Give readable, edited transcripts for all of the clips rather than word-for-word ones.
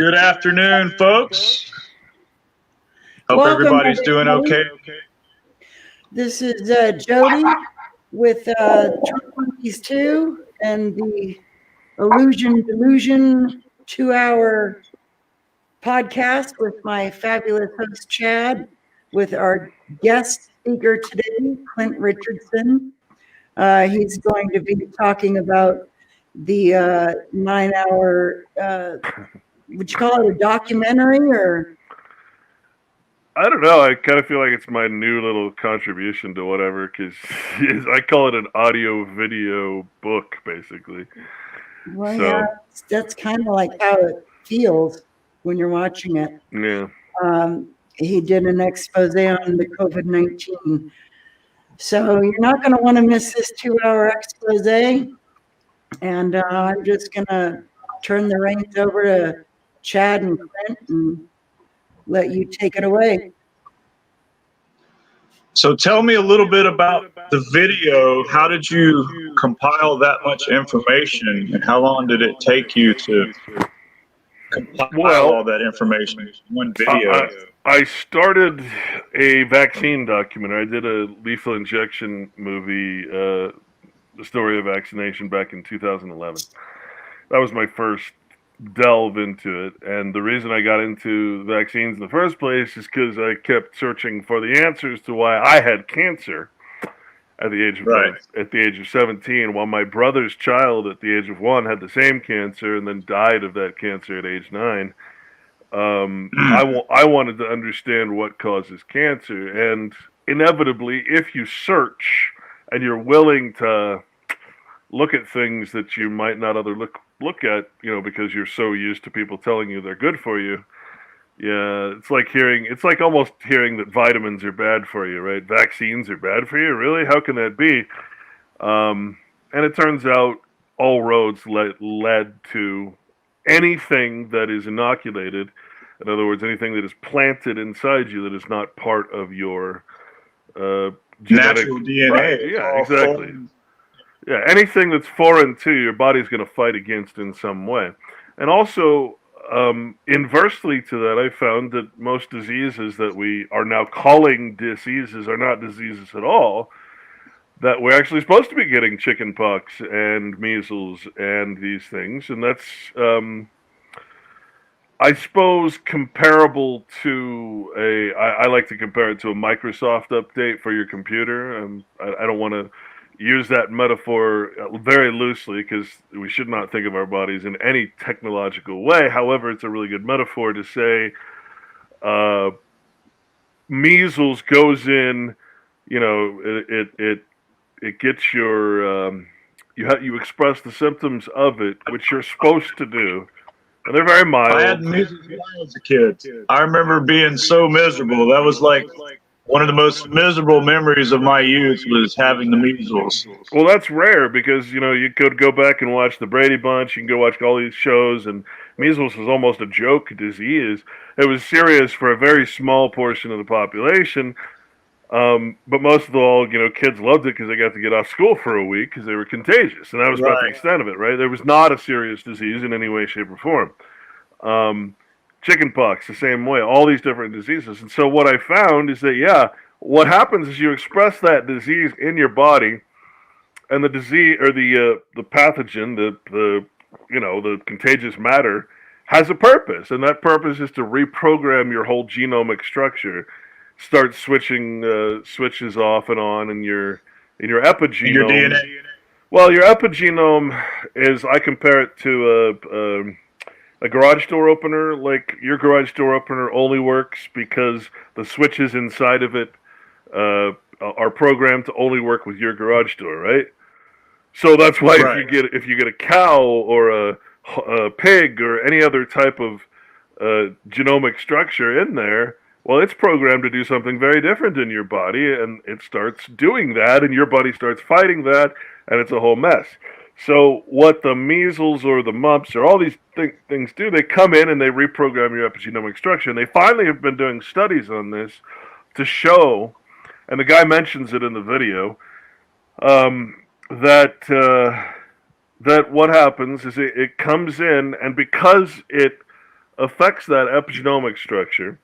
Good afternoon, folks. Hope Welcome, everybody's doing okay. This is Jody with Monkeys 2 and the Delusion 2-hour podcast with my fabulous host Chad, with our guest speaker today, Clint Richardson. He's going to be talking about the 9-hour, would you call it a documentary or? I don't know. I kind of feel like it's my new little contribution to whatever, because I call it an audio-video book, basically. Well, yeah, that's kind of like how it feels when you're watching it. Yeah. He did an expose on the COVID-19. So you're not going to want to miss this 2-hour expose. And I'm just going to turn the reins over to Chad and Clint and let you take it away. So tell me a little bit about the video. How did you compile that much information, and how long did it take you to compile all that information in one video? I started a vaccine documentary. I did a lethal injection movie, the story of vaccination, back in 2011. That was my first delve into it, and the reason I got into vaccines in the first place is because I kept searching for the answers to why I had cancer at the age of 17, while my brother's child at the age of 1 had the same cancer and then died of that cancer at age 9. I wanted to understand what causes cancer, and inevitably, if you search and you're willing to look at things that you might not look at, because you're so used to people telling you they're good for you. Yeah, it's like almost hearing that vitamins are bad for you, right? Vaccines are bad for you? Really? How can that be? And it turns out all roads led to anything that is inoculated. In other words, anything that is planted inside you that is not part of your genetic natural DNA. Right. Yeah, exactly. Yeah, anything that's foreign to your body's going to fight against in some way. And also, inversely to that, I found that most diseases that we are now calling diseases are not diseases at all. That we're actually supposed to be getting chickenpox and measles and these things. And that's, I suppose, comparable to I like to compare it to a Microsoft update for your computer. I don't want to use that metaphor very loosely, because we should not think of our bodies in any technological way. However, it's a really good metaphor to say measles goes in, it gets your you express the symptoms of it, which you're supposed to do, and they're very mild. I had measles when I was a kid. I remember being so miserable. That was like one of the most miserable memories of my youth, was having the measles. Well, that's rare, because, you could go back and watch the Brady Bunch, you can go watch all these shows, and measles was almost a joke disease. It was serious for a very small portion of the population, but most of all, kids loved it because they got to get off school for a week because they were contagious, and that was about the extent of it, right? There was not a serious disease in any way, shape, or form. Chickenpox, the same way, all these different diseases. And so what I found is that, what happens is you express that disease in your body, and the disease, or the pathogen, the contagious matter, has a purpose, and that purpose is to reprogram your whole genomic structure, start switching switches off and on in your epigenome. Your DNA. Well, your epigenome is, I compare it to a garage door opener. Like, your garage door opener only works because the switches inside of it are programmed to only work with your garage door, right? So that's why if you get a cow or a pig or any other type of genomic structure in there, well, it's programmed to do something very different in your body, and it starts doing that, and your body starts fighting that, and it's a whole mess. So what the measles or the mumps or all these things do, they come in and they reprogram your epigenomic structure. And they finally have been doing studies on this to show, and the guy mentions it in the video, that what happens is it comes in, and because it affects that epigenomic structure.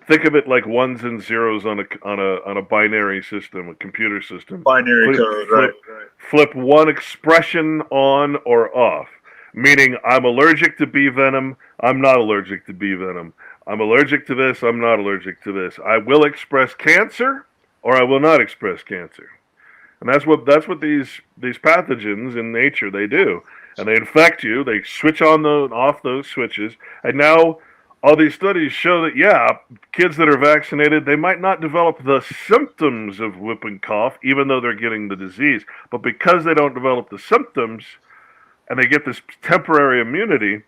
Think of it like ones and zeros on a binary system, a computer system. Binary code, right? Flip one expression on or off, meaning I'm allergic to bee venom. I'm not allergic to bee venom. I'm allergic to this. I'm not allergic to this. I will express cancer, or I will not express cancer. And that's what these pathogens in nature they do, and they infect you. They switch on off those switches, and now all these studies show that kids that are vaccinated, they might not develop the symptoms of whooping cough, even though they're getting the disease. But because they don't develop the symptoms, and they get this temporary immunity,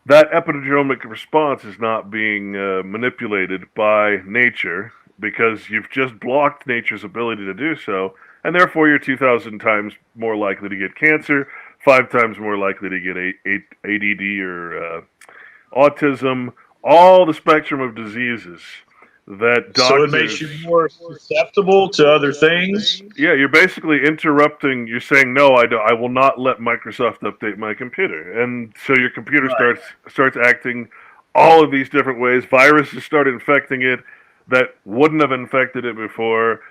that epigenomic response is not being manipulated by nature, because you've just blocked nature's ability to do so, and therefore you're 2,000 times more likely to get cancer, 5 times more likely to get ADD or autism, all the spectrum of diseases that doctors... So it makes you more susceptible to other things? Yeah, you're basically interrupting. You're saying, no, I will not let Microsoft update my computer. And so your computer starts acting all of these different ways. Viruses start infecting it that wouldn't have infected it before.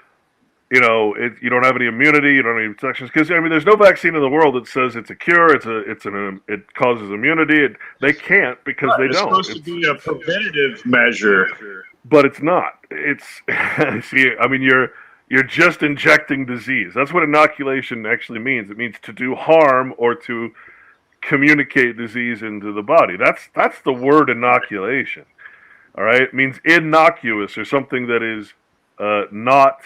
You know, you don't have any immunity, you don't have any protections, because I mean, there's no vaccine in the world that says it's a cure, it causes immunity. They can't, because they don't. It's supposed to be a preventative measure, but it's not. It's see, I mean, you're just injecting disease. That's what inoculation actually means. It means to do harm or to communicate disease into the body. That's the word inoculation. All right, it means innocuous, or something that is not.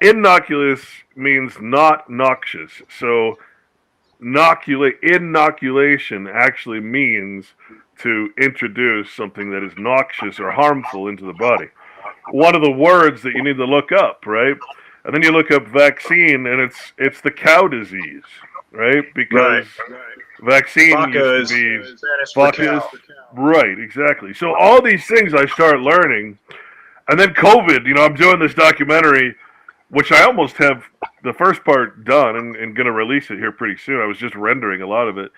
Innocuous means not noxious. So inoculation actually means to introduce something that is noxious or harmful into the body. One of the words that you need to look up, right? And then you look up vaccine, and it's the cow disease, right? Because vaccine used to be Vacca. Right, exactly. So all these things I start learning. And then COVID, I'm doing this documentary, which I almost have the first part done and going to release it here pretty soon. I was just rendering a lot of it.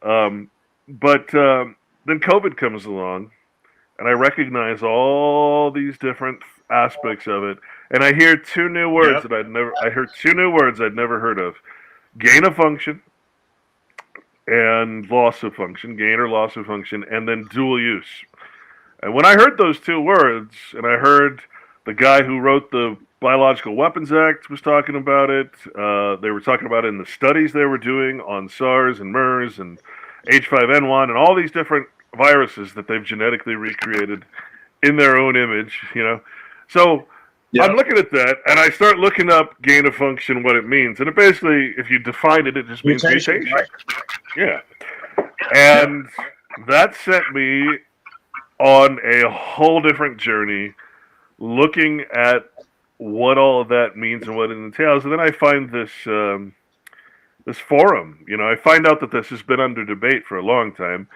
But then COVID comes along, and I recognize all these different aspects of it. And I hear two new words that I'd never heard of. Gain of function and loss of function, gain or loss of function, and then dual use. And when I heard those two words, and I heard the guy who wrote the Biological Weapons Act was talking about it, they were talking about it in the studies they were doing on SARS and MERS and H5N1 and all these different viruses that they've genetically recreated in their own image, So I'm looking at that, and I start looking up gain of function, what it means. And it basically, if you define it, it just means mutation. Right? Yeah. And that sent me on a whole different journey, looking at what all of that means and what it entails. And then I find this forum. I find out that this has been under debate for a long time,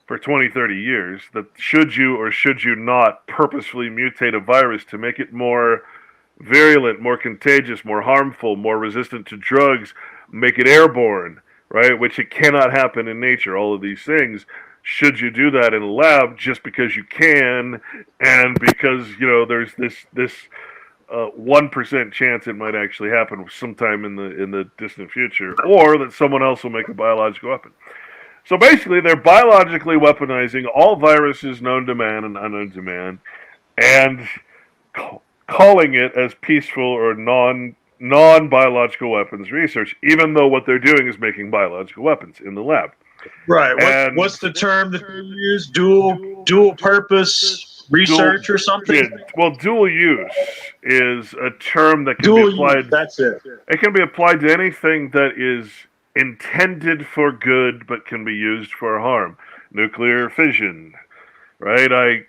for 20, 30 years, that should you or should you not purposefully mutate a virus to make it more virulent, more contagious, more harmful, more resistant to drugs, make it airborne, right? Which it cannot happen in nature, all of these things. Should you do that in a lab just because you can, and because there's this 1% chance it might actually happen sometime in the distant future, or that someone else will make a biological weapon? So basically, they're biologically weaponizing all viruses known to man and unknown to man, and calling it as peaceful or non-biological weapons research, even though what they're doing is making biological weapons in the lab. Right. What's the term that you use? Dual purpose research or something? Yeah, well, dual use is a term that can be applied. That's it. It can be applied to anything that is intended for good but can be used for harm. Nuclear fission, right? I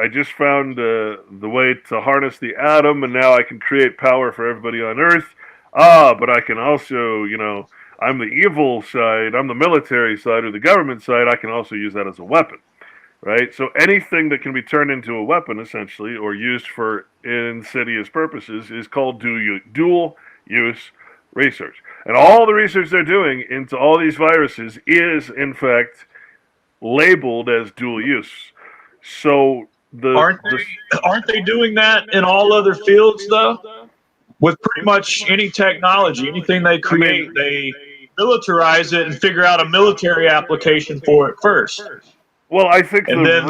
just found the way to harness the atom, and now I can create power for everybody on Earth. But I can also, I'm the evil side, I'm the military side or the government side, I can also use that as a weapon, right? So anything that can be turned into a weapon, essentially, or used for insidious purposes is called dual use research. And all the research they're doing into all these viruses is, in fact, labeled as dual use. So aren't they doing that in all other fields though? With pretty much any technology, anything they create, they militarize it and figure out a military application for it first. Well, I think And the then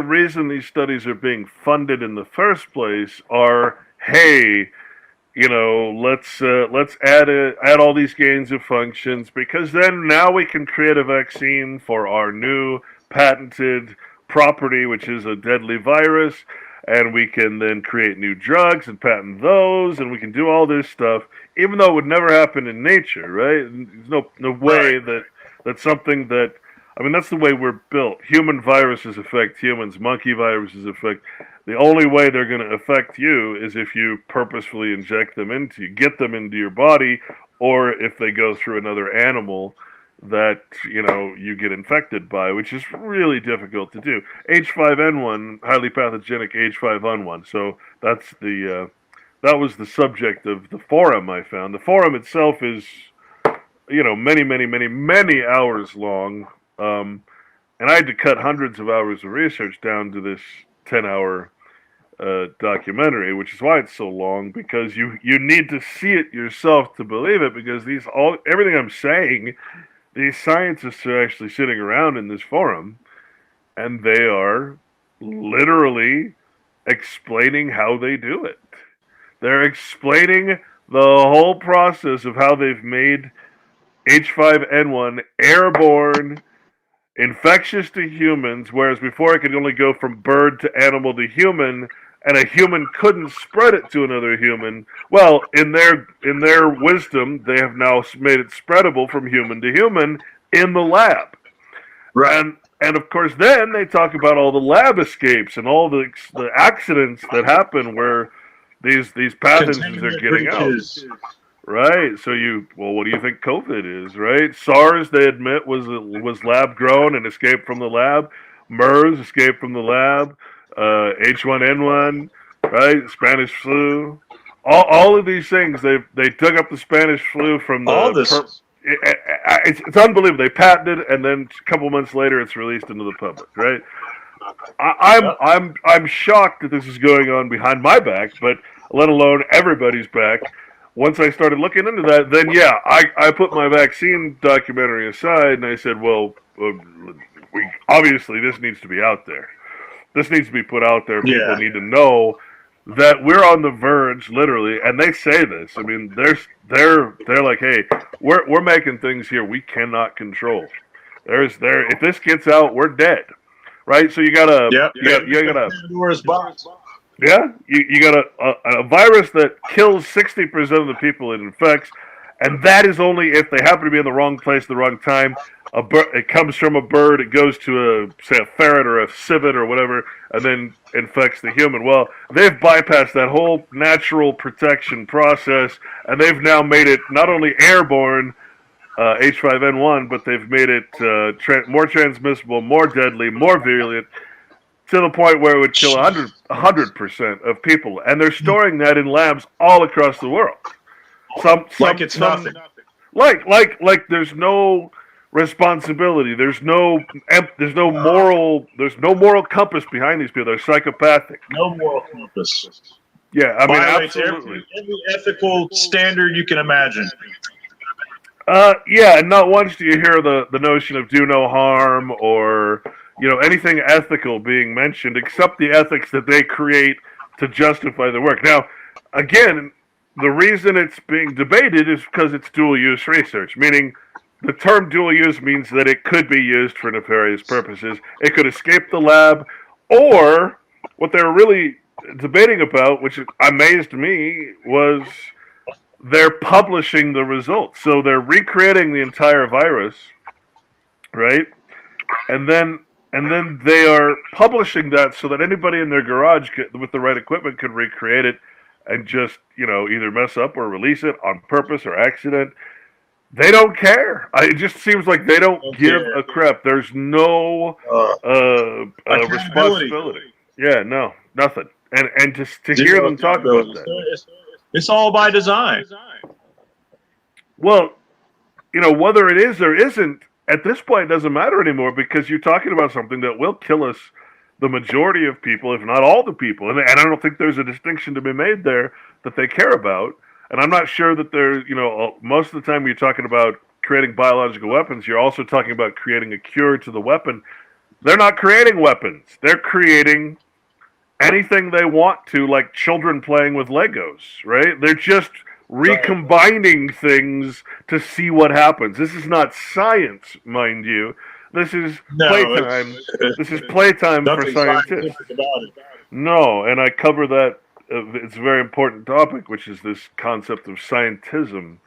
reason these studies are being funded in the first place are, hey, let's add all these gains of functions, because then now we can create a vaccine for our new patented property, which is a deadly virus, and we can then create new drugs and patent those, and we can do all this stuff, even though it would never happen in nature, right? There's no way that's something that, I mean, that's the way we're built. Human viruses affect humans. Monkey viruses affect. The only way they're going to affect you is if you purposefully get them into your body, or if they go through another animal that you get infected by, which is really difficult to do. H5N1, highly pathogenic H5N1. So that was the subject of the forum I found. The forum itself is many hours long. And I had to cut hundreds of hours of research down to this 10-hour documentary, which is why it's so long, because you need to see it yourself to believe it, because everything I'm saying, these scientists are actually sitting around in this forum, and they are literally explaining how they do it. They're explaining the whole process of how they've made H5N1 airborne, infectious to humans, whereas before it could only go from bird to animal to human, and a human couldn't spread it to another human. Well, in their wisdom, they have now made it spreadable from human to human in the lab. Right. And of course, then they talk about all the lab escapes and all the accidents that happen where these pathogens are getting out. Right. So what do you think COVID is, right? SARS, they admit, was lab grown and escaped from the lab. MERS escaped from the lab. H1N1, right? Spanish flu. All of these things, they dug up the Spanish flu from the. All this. It's unbelievable. They patented it, and then a couple months later, it's released into the public, right? I'm shocked that this is going on behind my back, but let alone everybody's back. Once I started looking into that, then I put my vaccine documentary aside, and I said, well, obviously this needs to be out there. This needs to be put out there. People need to know that we're on the verge, literally, and they say this. I mean, they're like, hey, we're making things here we cannot control. If this gets out, we're dead, right? So you gotta. Yeah, you got a virus that kills 60% of the people it infects, and that is only if they happen to be in the wrong place at the wrong time. It comes from a bird, it goes to say a ferret or a civet or whatever, and then infects the human. Well, they've bypassed that whole natural protection process, and they've now made it not only airborne, H5N1, but they've made it more transmissible, more deadly, more virulent, to the point where it would kill 100% of people. And they're storing that in labs all across the world. It's nothing. Like there's no responsibility. There's no moral compass behind these people. They're psychopathic. No moral compass. Yeah, I mean, violates absolutely. Every ethical standard you can imagine. And not once do you hear the notion of do no harm or anything ethical being mentioned, except the ethics that they create to justify their work. Now, again, the reason it's being debated is because it's dual-use research, meaning the term dual-use means that it could be used for nefarious purposes. It could escape the lab, or what they're really debating about, which amazed me, was they're publishing the results. So they're recreating the entire virus, right? And then they are publishing that so that anybody in their garage with the right equipment could recreate it and just, either mess up or release it on purpose or accident. They don't care. It just seems like they don't give a crap. There's no responsibility. Yeah, no, nothing. And just to hear them talk about that. It's all by design. Well, whether it is or isn't, at this point, it doesn't matter anymore because you're talking about something that will kill us, the majority of people, if not all the people. And I don't think there's a distinction to be made there that they care about. And I'm not sure that most of the time when you're talking about creating biological weapons, you're also talking about creating a cure to the weapon. They're not creating weapons. They're creating anything they want to, like children playing with Legos, right? They're just recombining things to see what happens. This is not science, mind you. This is playtime. This is playtime for scientists. No, and I cover that. It's a very important topic, which is this concept of scientism,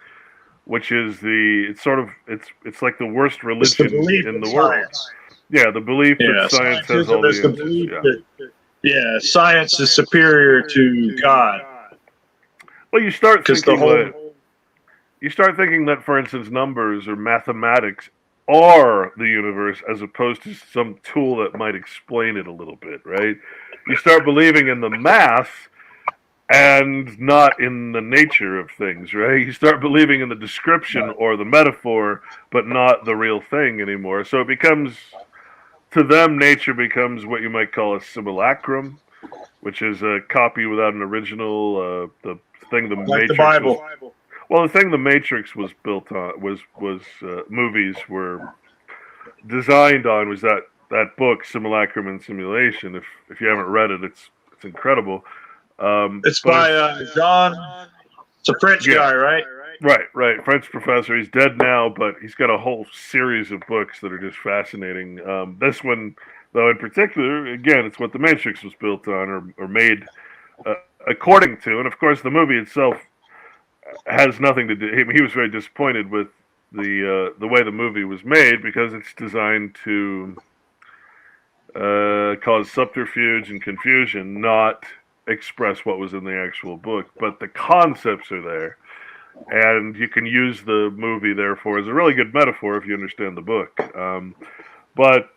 which is it's like the worst religion in the world. Yeah, the belief that science has all the answers. Science is superior to God. Well, you start thinking that, for instance, numbers or mathematics are the universe as opposed to some tool that might explain it a little bit, right? You start believing in the math and not in the nature of things, right? You start believing in the description or the metaphor, but not the real thing anymore. So it becomes, to them, nature becomes what you might call a simulacrum, which is a copy without an original. The thing the Matrix the Bible. Well, the thing the Matrix was built on was movies were designed on was that book Simulacrum and Simulation. If you haven't read it, it's incredible. It's by John. It's a French guy, right? Right. French professor. He's dead now, but he's got a whole series of books that are just fascinating. This one, though, in particular, again, it's what the Matrix was built on or made according to. And of course, the movie itself has nothing to do. He was very disappointed with the way the movie was made because it's designed to cause subterfuge and confusion, not express what was in the actual book. But the concepts are there, and you can use the movie therefore as a really good metaphor if you understand the book. But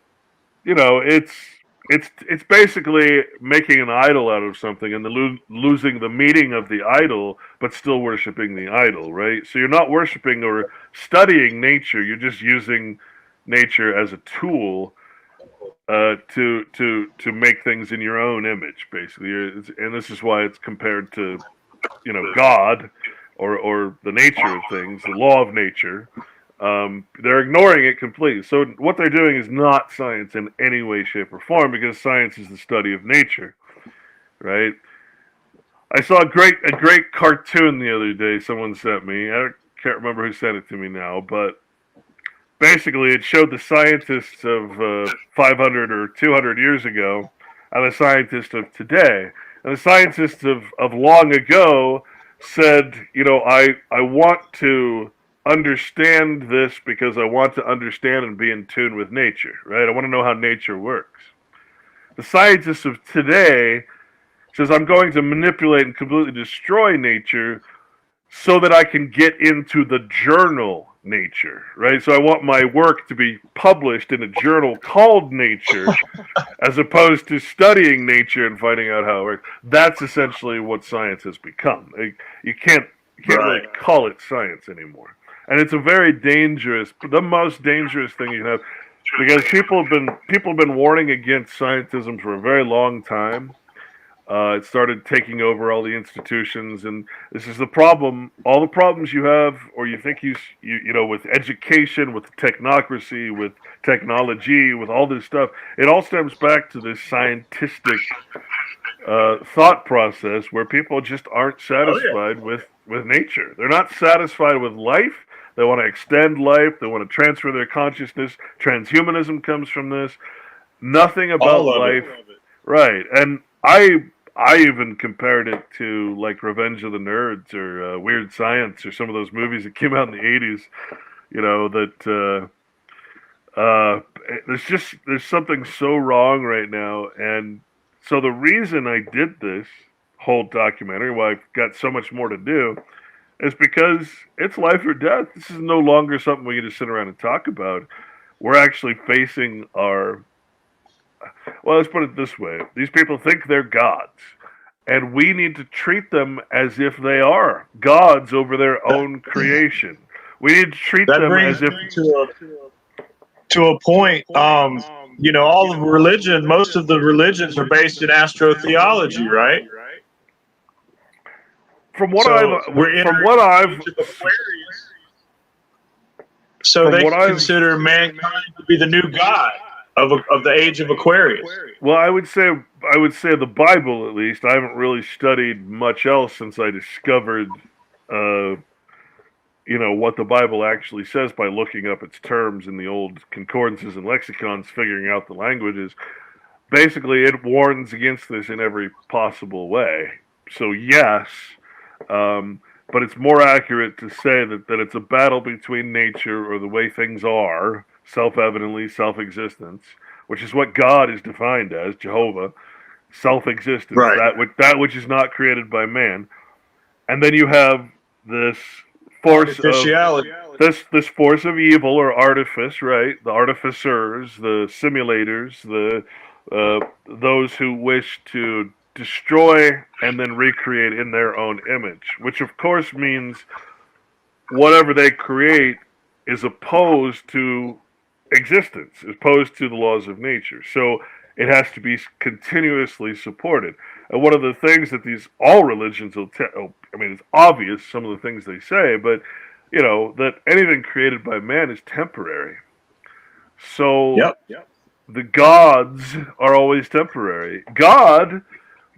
it's basically making an idol out of something and losing the meaning of the idol, but still worshiping the idol, right? So you're not worshiping or studying nature; you're just using nature as a tool to make things in your own image, basically. And this is why it's compared to, God or the nature of things, the law of nature. They're ignoring it completely. So what they're doing is not science in any way, shape, or form, because science is the study of nature, right? I saw a great cartoon the other day. Someone sent me. I can't remember who sent it to me now, but basically it showed the scientists of 500 or 200 years ago and the scientists of today. And the scientists of long ago said, I want to understand this because I want to understand and be in tune with nature, right? I want to know how nature works. The scientists of today says I'm going to manipulate and completely destroy nature so that I can get into the journal Nature, right? So I want my work to be published in a journal called Nature as opposed to studying nature and finding out how it works. That's essentially what science has become. You can't really call it science anymore. And it's a very dangerous, the most dangerous thing you can have, because people have been warning against scientism for a very long time. It started taking over all the institutions, and this is the problem. All the problems you have, or you think you know, with education, with technocracy, with technology, with all this stuff, it all stems back to this scientific thought process where people just aren't satisfied with nature. They're not satisfied with life. They want to extend life. They want to transfer their consciousness. Transhumanism comes from this. Nothing about life. Right. And I even compared it to like Revenge of the Nerds or Weird Science or some of those movies that came out in the 80s, you know, that there's something so wrong right now. And so the reason I did this whole documentary, why I've got so much more to do, is because it's life or death. This is no longer something we can just sit around and talk about. We're actually facing our... Well, let's put it this way. These people think they're gods, and we need to treat them as if they are gods over their own creation. We need to treat That them brings as if me to a point. All of religion, most of the religions are based in astrotheology, right? from what So we're from entering what the I've age of Aquarius. So from they what I've consider mankind to be the new god of the age of Aquarius. well, I would say the Bible, at least. I haven't really studied much else since I discovered what the Bible actually says by looking up its terms in the old concordances and lexicons, figuring out the languages. Basically, it warns against this in every possible way. So yes, but it's more accurate to say that it's a battle between nature, or the way things are, self-evidently self-existence, which is what God is defined as, Jehovah, self-existence, Right. that which is not created by man. And then you have this force of Artificiality. this force of evil, or artifice, right? The artificers, the simulators, the those who wish to destroy and then recreate in their own image, which of course means whatever they create is opposed to existence, opposed to the laws of nature. So it has to be continuously supported. And one of the things that all religions will I mean, it's obvious some of the things they say, but that anything created by man is temporary. So Yep. the gods are always temporary. God,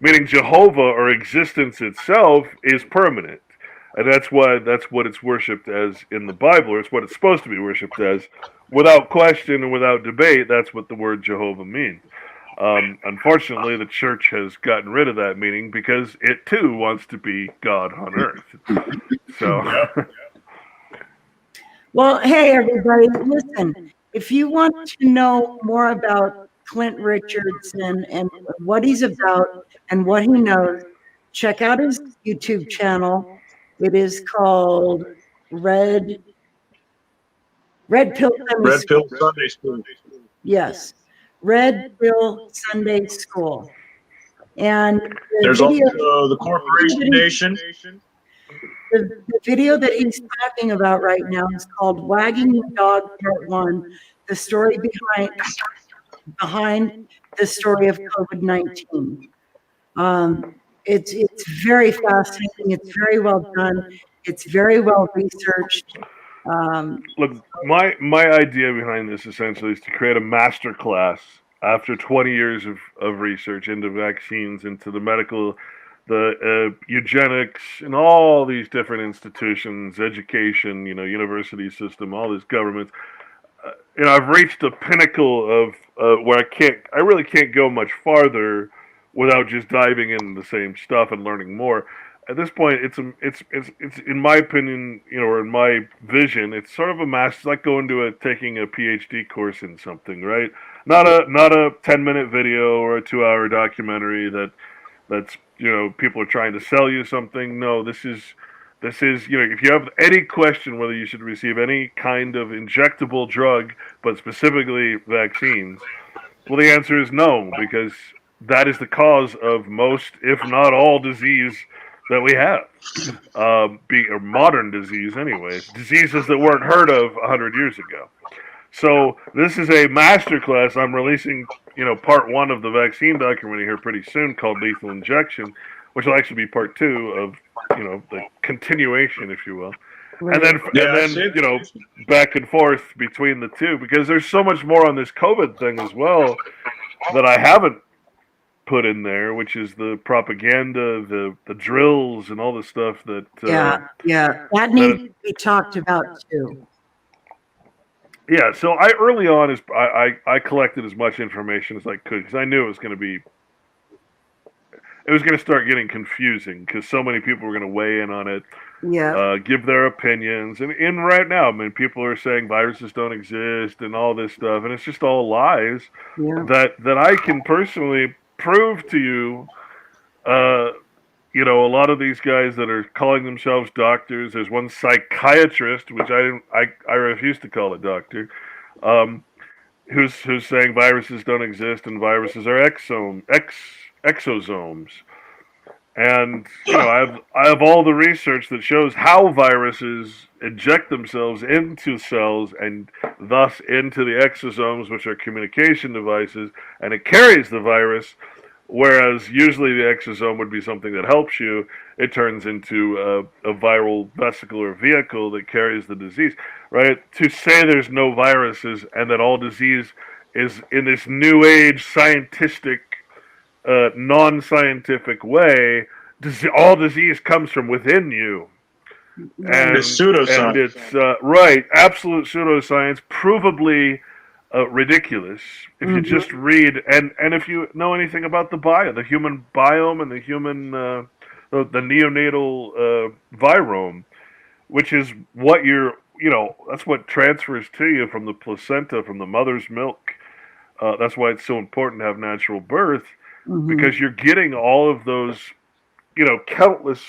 meaning Jehovah or existence itself, is permanent. And that's what it's worshipped as in the Bible, or it's what it's supposed to be worshipped as. Without question and without debate, that's what the word Jehovah means. Unfortunately, the church has gotten rid of that meaning because it too wants to be God on earth. So, Well, hey, everybody, listen, if you want to know more about Clint Richardson and what he's about and what he knows, check out his YouTube channel. It is called Red Pill Sunday Red School. Pill Sunday School. Yes, Red Pill Sunday School. And There's also the Corporation Nation. The video that he's talking about right now is called Wagging the Dog Part 1, the story behind the story of COVID-19. It's very fascinating. It's very well done. It's very well researched. look, my idea behind this essentially is to create a master class after 20 years of research into vaccines, into the medical, the eugenics, and all these different institutions, education, university system, all these governments. I've reached a pinnacle of where I really can't go much farther without just diving into the same stuff and learning more. At this point, it's in my opinion, or in my vision, it's sort of a master. It's like going to taking a PhD course in something, right? Not a 10-minute video or a 2-hour documentary that's people are trying to sell you something. No, this is if you have any question whether you should receive any kind of injectable drug, but specifically vaccines, well, the answer is no, because that is the cause of most, if not all, disease that we have. Or modern disease, anyways. Diseases that weren't heard of 100 years ago. So this is a masterclass. I'm releasing, part 1 of the vaccine documentary here pretty soon, called Lethal Injection, which will actually be part 2 of, the continuation, if you will. Right. And then back and forth between the two, because there's so much more on this COVID thing as well that I haven't put in there, which is the propaganda, the drills, and all the stuff that that needs to be talked about too. Yeah, so I early on I collected as much information as I could, because I knew it was going to start getting confusing, because so many people were going to weigh in on it, give their opinions, and right now, I mean, people are saying viruses don't exist and all this stuff, and it's just all lies that I can personally prove to you. A lot of these guys that are calling themselves doctors. There's one psychiatrist, which I refuse to call a doctor, who's saying viruses don't exist and viruses are exosomes. And I have all the research that shows how viruses inject themselves into cells and thus into the exosomes, which are communication devices, and it carries the virus. Whereas usually the exosome would be something that helps you, it turns into a viral vesicle or vehicle that carries the disease, right? To say there's no viruses and that all disease is in this new age scientific, non-scientific way, all disease comes from within you. And It's pseudoscience. it's right, absolute pseudoscience, provably ridiculous. If you just read and if you know anything about the human biome and the human the neonatal virome, which is what that's what transfers to you from the placenta, from the mother's milk. That's why it's so important to have natural birth, because you're getting all of those, countless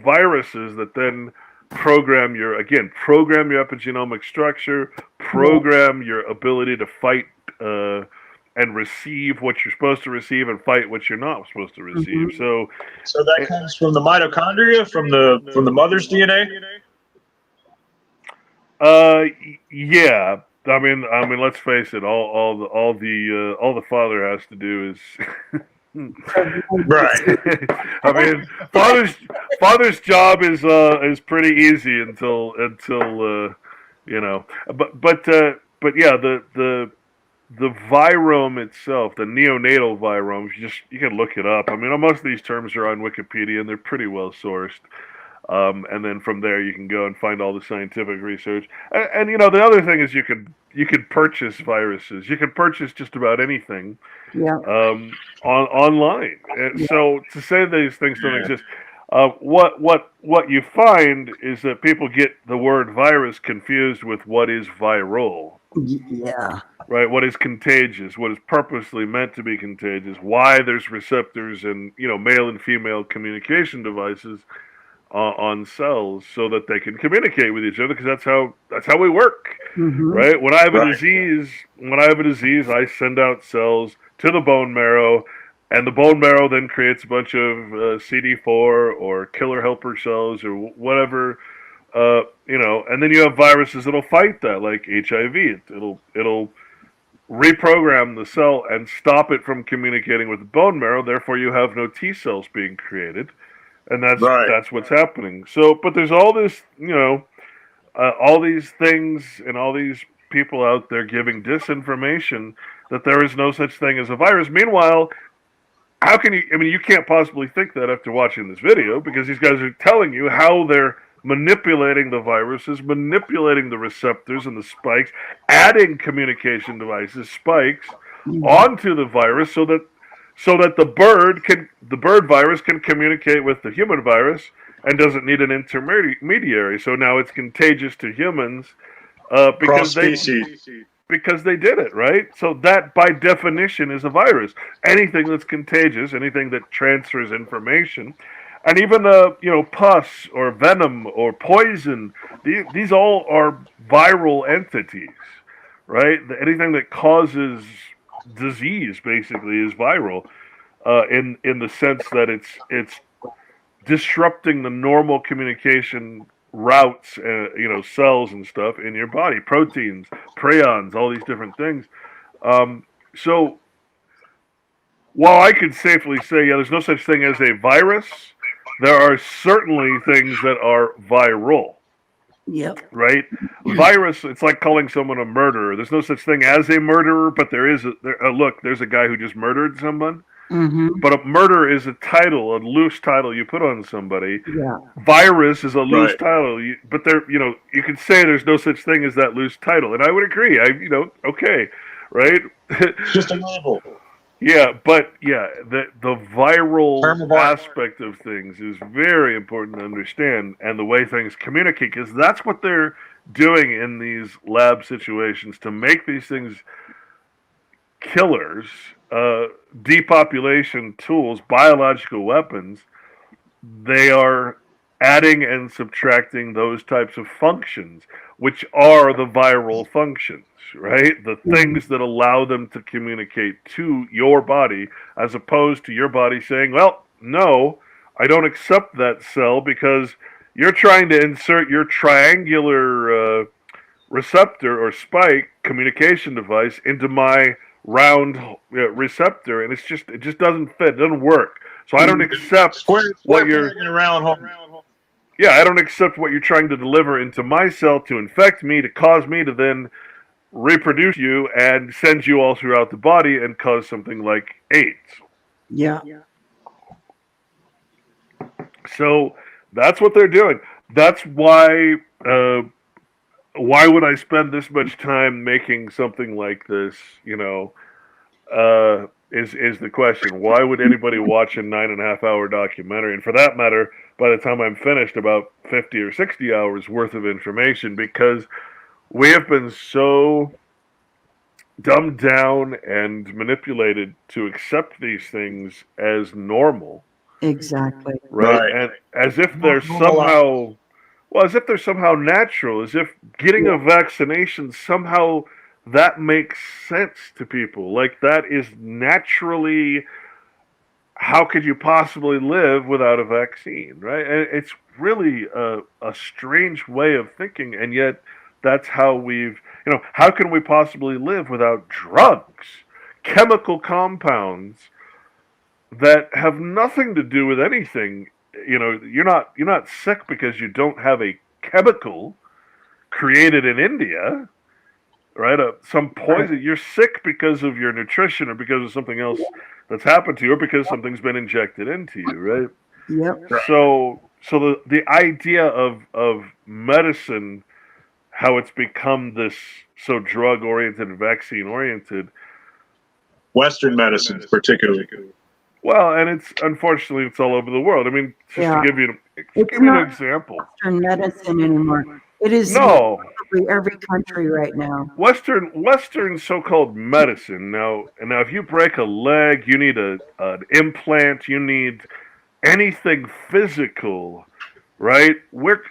viruses that then program your epigenomic structure, program your ability to fight and receive what you're supposed to receive and fight what you're not supposed to receive. So that comes from the mitochondria, from the mother's DNA. Yeah. I mean, let's face it. All the father has to do is Right. I mean, father's job is pretty easy until but yeah, the virome itself, the neonatal virome, you can look it up. I mean, most of these terms are on Wikipedia and they're pretty well sourced. And then from there you can go and find all the scientific research. And the other thing is you could purchase viruses. You can purchase just about anything. Yeah. Online. So to say these things don't exist, what you find is that people get the word virus confused with what is viral. Yeah. Right, what is contagious, what is purposely meant to be contagious, why there's receptors and male and female communication devices on cells so that they can communicate with each other, because that's how we work, right? When I have a disease, I send out cells to the bone marrow, and the bone marrow then creates a bunch of CD4 or killer helper cells or whatever, and then you have viruses that'll fight that, like HIV. It'll reprogram the cell and stop it from communicating with the bone marrow. Therefore, you have no T cells being created. And that's what's happening. So, but there's all this, all these things and all these people out there giving disinformation that there is no such thing as a virus. Meanwhile, how can you? I mean, you can't possibly think that after watching this video, because these guys are telling you how they're manipulating the viruses, manipulating the receptors and the spikes, adding communication devices, spikes onto the virus so that the bird virus can communicate with the human virus and doesn't need an intermediary. So now it's contagious to humans because they did it, right? So that by definition is a virus. Anything that's contagious, anything that transfers information, and even pus or venom or poison, these all are viral entities, right? Anything that causes disease basically is viral, in the sense that it's disrupting the normal communication routes, cells and stuff in your body, proteins, prions, all these different things. So while I could safely say, there's no such thing as a virus, there are certainly things that are viral. Yep. Right? Virus, it's like calling someone a murderer. There's no such thing as a murderer, but there's a guy who just murdered someone. But a murder is a title, a loose title you put on somebody. Yeah. Virus is a loose title. But you could say there's no such thing as that loose title. And I would agree. Okay, right? It's just a label. Yeah, but the viral aspect of things is very important to understand, and the way things communicate, because that's what they're doing in these lab situations to make these things killers, depopulation tools, biological weapons. They are adding and subtracting those types of functions, which are the viral functions, right? The things that allow them to communicate to your body, as opposed to your body saying, well, no, I don't accept that cell because you're trying to insert your triangular receptor or spike communication device into my round receptor, and it just doesn't fit. It doesn't work. So I don't accept what you're. Yeah, I don't accept what you're trying to deliver into my cell to infect me, to cause me to then reproduce you and send you all throughout the body and cause something like AIDS. Yeah. So that's what they're doing. That's why. Why would I spend this much time making something like this? Is the question. Why would anybody watch a 9.5 hour documentary? And for that matter, by the time I'm finished, about 50 or 60 hours worth of information, because we have been so dumbed down and manipulated to accept these things as normal. Exactly. Right? And as if they're somehow, as if they're somehow natural, as if getting a vaccination somehow that makes sense to people. Like that is naturally, how could you possibly live without a vaccine, right? And it's really a strange way of thinking, and yet that's how how can we possibly live without drugs, chemical compounds that have nothing to do with anything? You're not sick because you don't have a chemical created in India, right? Some poison. You're sick because of your nutrition or because of something else that's happened to you, or because something's been injected into you, right? Yep. So the idea of medicine, how it's become this so drug oriented and vaccine oriented, Western medicine particularly. well, and unfortunately it's all over the world. I mean, just to give you an example. Western medicine anymore. It is probably every country right now. Western so-called medicine. Now, if you break a leg, you need an implant. You need anything physical, right?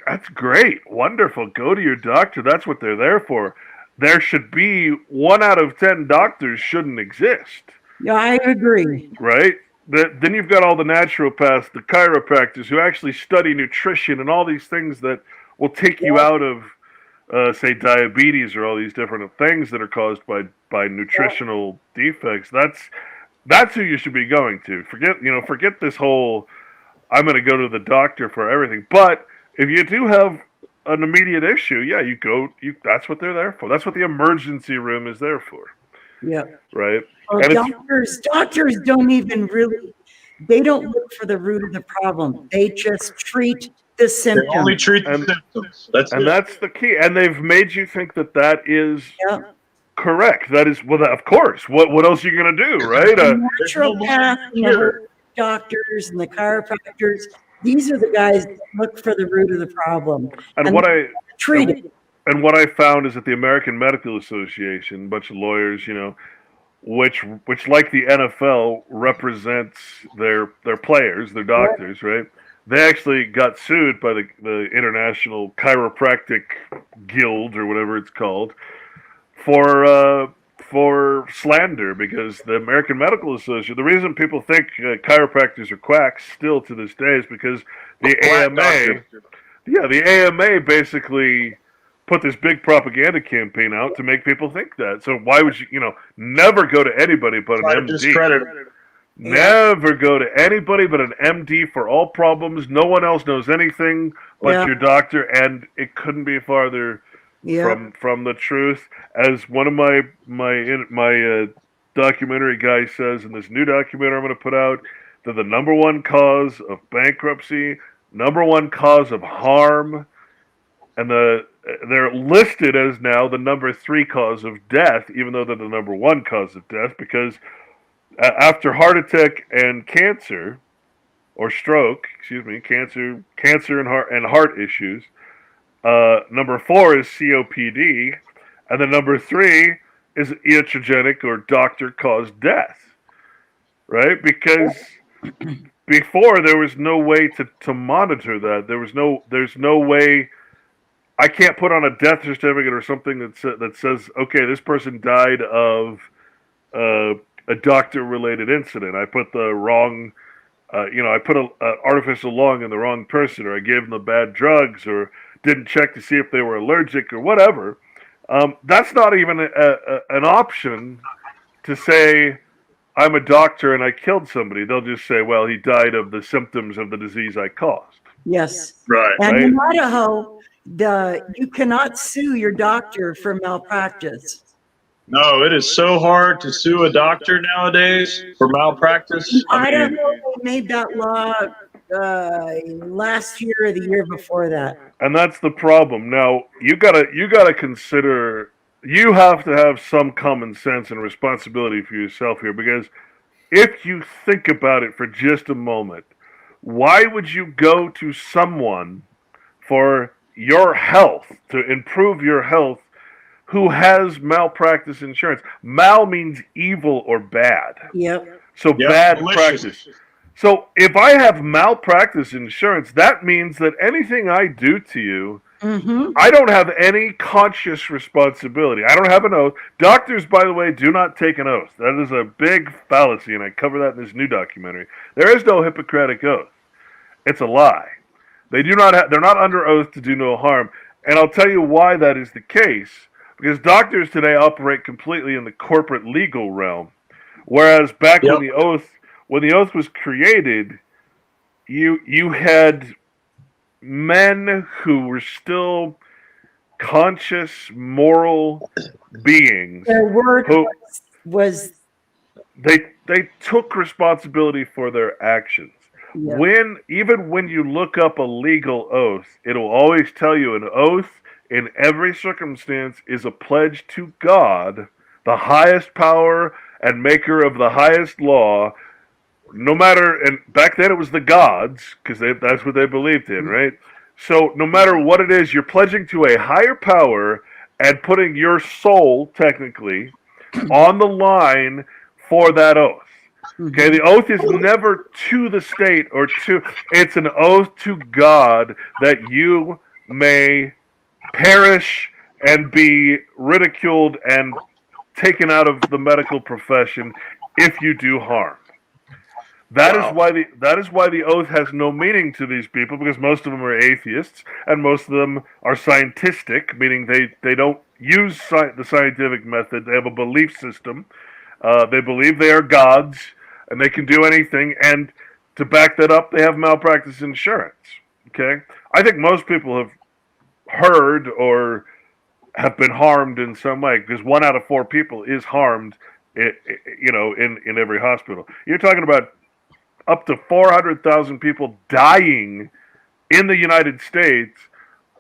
That's great, wonderful. Go to your doctor. That's what they're there for. There should be 1 out of 10 doctors shouldn't exist. Yeah, I agree. Right? Then you've got all the naturopaths, the chiropractors who actually study nutrition and all these things that will take you out of, say, diabetes or all these different things that are caused by nutritional defects. That's who you should be going to. Forget this whole, I'm going to go to the doctor for everything. But if you do have an immediate issue, yeah, that's what they're there for. That's what the emergency room is there for. Yeah. Right. Well, doctors don't even they don't look for the root of the problem. They just treat the symptoms. They only treat the symptoms. That's the key. And they've made you think that is correct. That is, of course. What else are you going to do, right? The naturopath, the doctors and the chiropractors, these are the guys that look for the root of the problem. And what I treat it. And what I found is that the American Medical Association, a bunch of lawyers, which like the NFL represents their players, their doctors, right? They actually got sued by the International Chiropractic Guild or whatever it's called for slander, because the American Medical Association, the reason people think chiropractors are quacks still to this day is because the AMA basically put this big propaganda campaign out to make people think that. So why would you, never go to anybody but an MD. Never go to anybody but an MD for all problems. No one else knows anything but your doctor, and it couldn't be farther from the truth. As one of my documentary guy says in this new documentary I'm going to put out, that the number one cause of bankruptcy, number one cause of harm, and they're listed as now the number 3 cause of death, even though they're the number 1 cause of death, because after heart attack and cancer, or stroke, cancer and heart issues, number 4 is COPD, and the number 3 is iatrogenic or doctor-caused death, right? Because before there was no way to monitor that. There's no way. I can't put on a death certificate or something that says, okay, this person died of a doctor-related incident. I put the wrong I put an artificial lung in the wrong person, or I gave them the bad drugs, or didn't check to see if they were allergic or whatever. That's not even an option to say, I'm a doctor and I killed somebody. They'll just say, well, he died of the symptoms of the disease I caused. Yes. Right. And Right. in Idaho, you cannot sue your doctor for malpractice. No, it is so hard to sue a doctor nowadays for malpractice. In I Idaho, mean, they made that law last year or the year before that. And that's the problem. Now you gotta consider, you have to have some common sense and responsibility for yourself here, because if you think about it for just a moment, why would you go to someone for your health, to improve your health, who has malpractice insurance? Mal means evil or bad. Yep. So Yep, bad malicious. practice. So if I have malpractice insurance, that means that anything I do to you, Mm-hmm. I don't have any conscious responsibility. I don't have an oath. Doctors, by the way, do not take an oath. That is a big fallacy, and I cover that in this new documentary. There is no Hippocratic oath. It's a lie. They do not. They're not under oath to do no harm. And I'll tell you why that is the case. Because doctors today operate completely in the corporate legal realm, whereas back Yep. when the oath was created, you had men who were still conscious, moral beings. Their word Who- was They took responsibility for their actions. yeah. Even when you look up a legal oath, it'll always tell you an oath in every circumstance is a pledge to God, the highest power and maker of the highest law. No matter, and back then it was the gods, because that's what they believed in, right? So no matter what it is, you're pledging to a higher power and putting your soul, technically, on the line for that oath. Okay, the oath is never to the state or to, it's an oath to God that you may perish and be ridiculed and taken out of the medical profession if you do harm. That is why the oath has no meaning to these people, because most of them are atheists and most of them are scientistic, meaning they don't use the scientific method. They have a belief system. They believe they are gods and they can do anything. And to back that up, they have malpractice insurance. Okay, I think most people have heard or have been harmed in some way, because 1 out of 4 people is harmed, in every hospital. You're talking about up to 400,000 people dying in the United States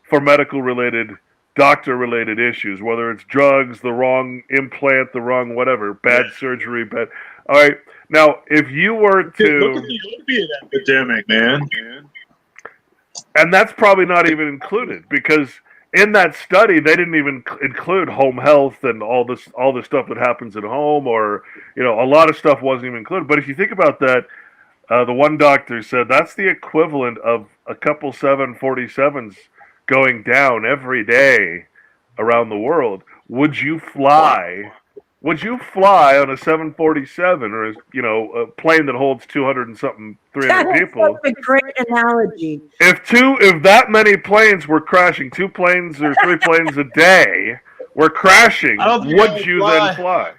for medical-related, doctor-related issues, whether it's drugs, the wrong implant, the wrong whatever, bad surgery, bad. All right, now if you were look to, at the opiate epidemic, man. and that's probably not even included, because in that study they didn't even include home health and all this stuff that happens at home, or a lot of stuff wasn't even included. But if you think about that, the one doctor said that's the equivalent of a couple 747s going down every day around the world. Would you fly? Would you fly on a 747, or a plane that holds 200 and something, 300 That is people? such a great analogy. If that many planes were crashing, 2 planes or 3 planes a day were crashing, I don't think I would would you fly. then fly?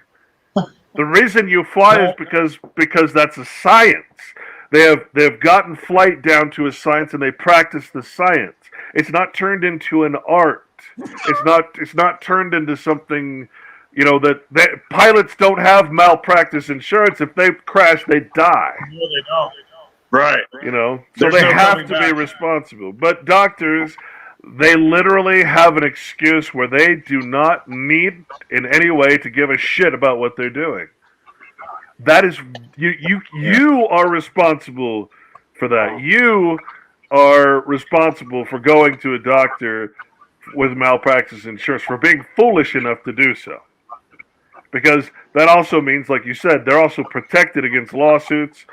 The reason you fly is because that's a science. They've gotten flight down to a science, and they practice the science. It's not turned into an art. It's not turned into something, that pilots don't have malpractice insurance. If they crash, they die. No, they don't. Right. So There's they no have coming to be back. responsible. But doctors, they literally have an excuse where they do not need in any way to give a shit about what they're doing. That is, you are responsible for that. You are responsible for going to a doctor with malpractice insurance, for being foolish enough to do so. Because that also means, like you said, they're also protected against lawsuits,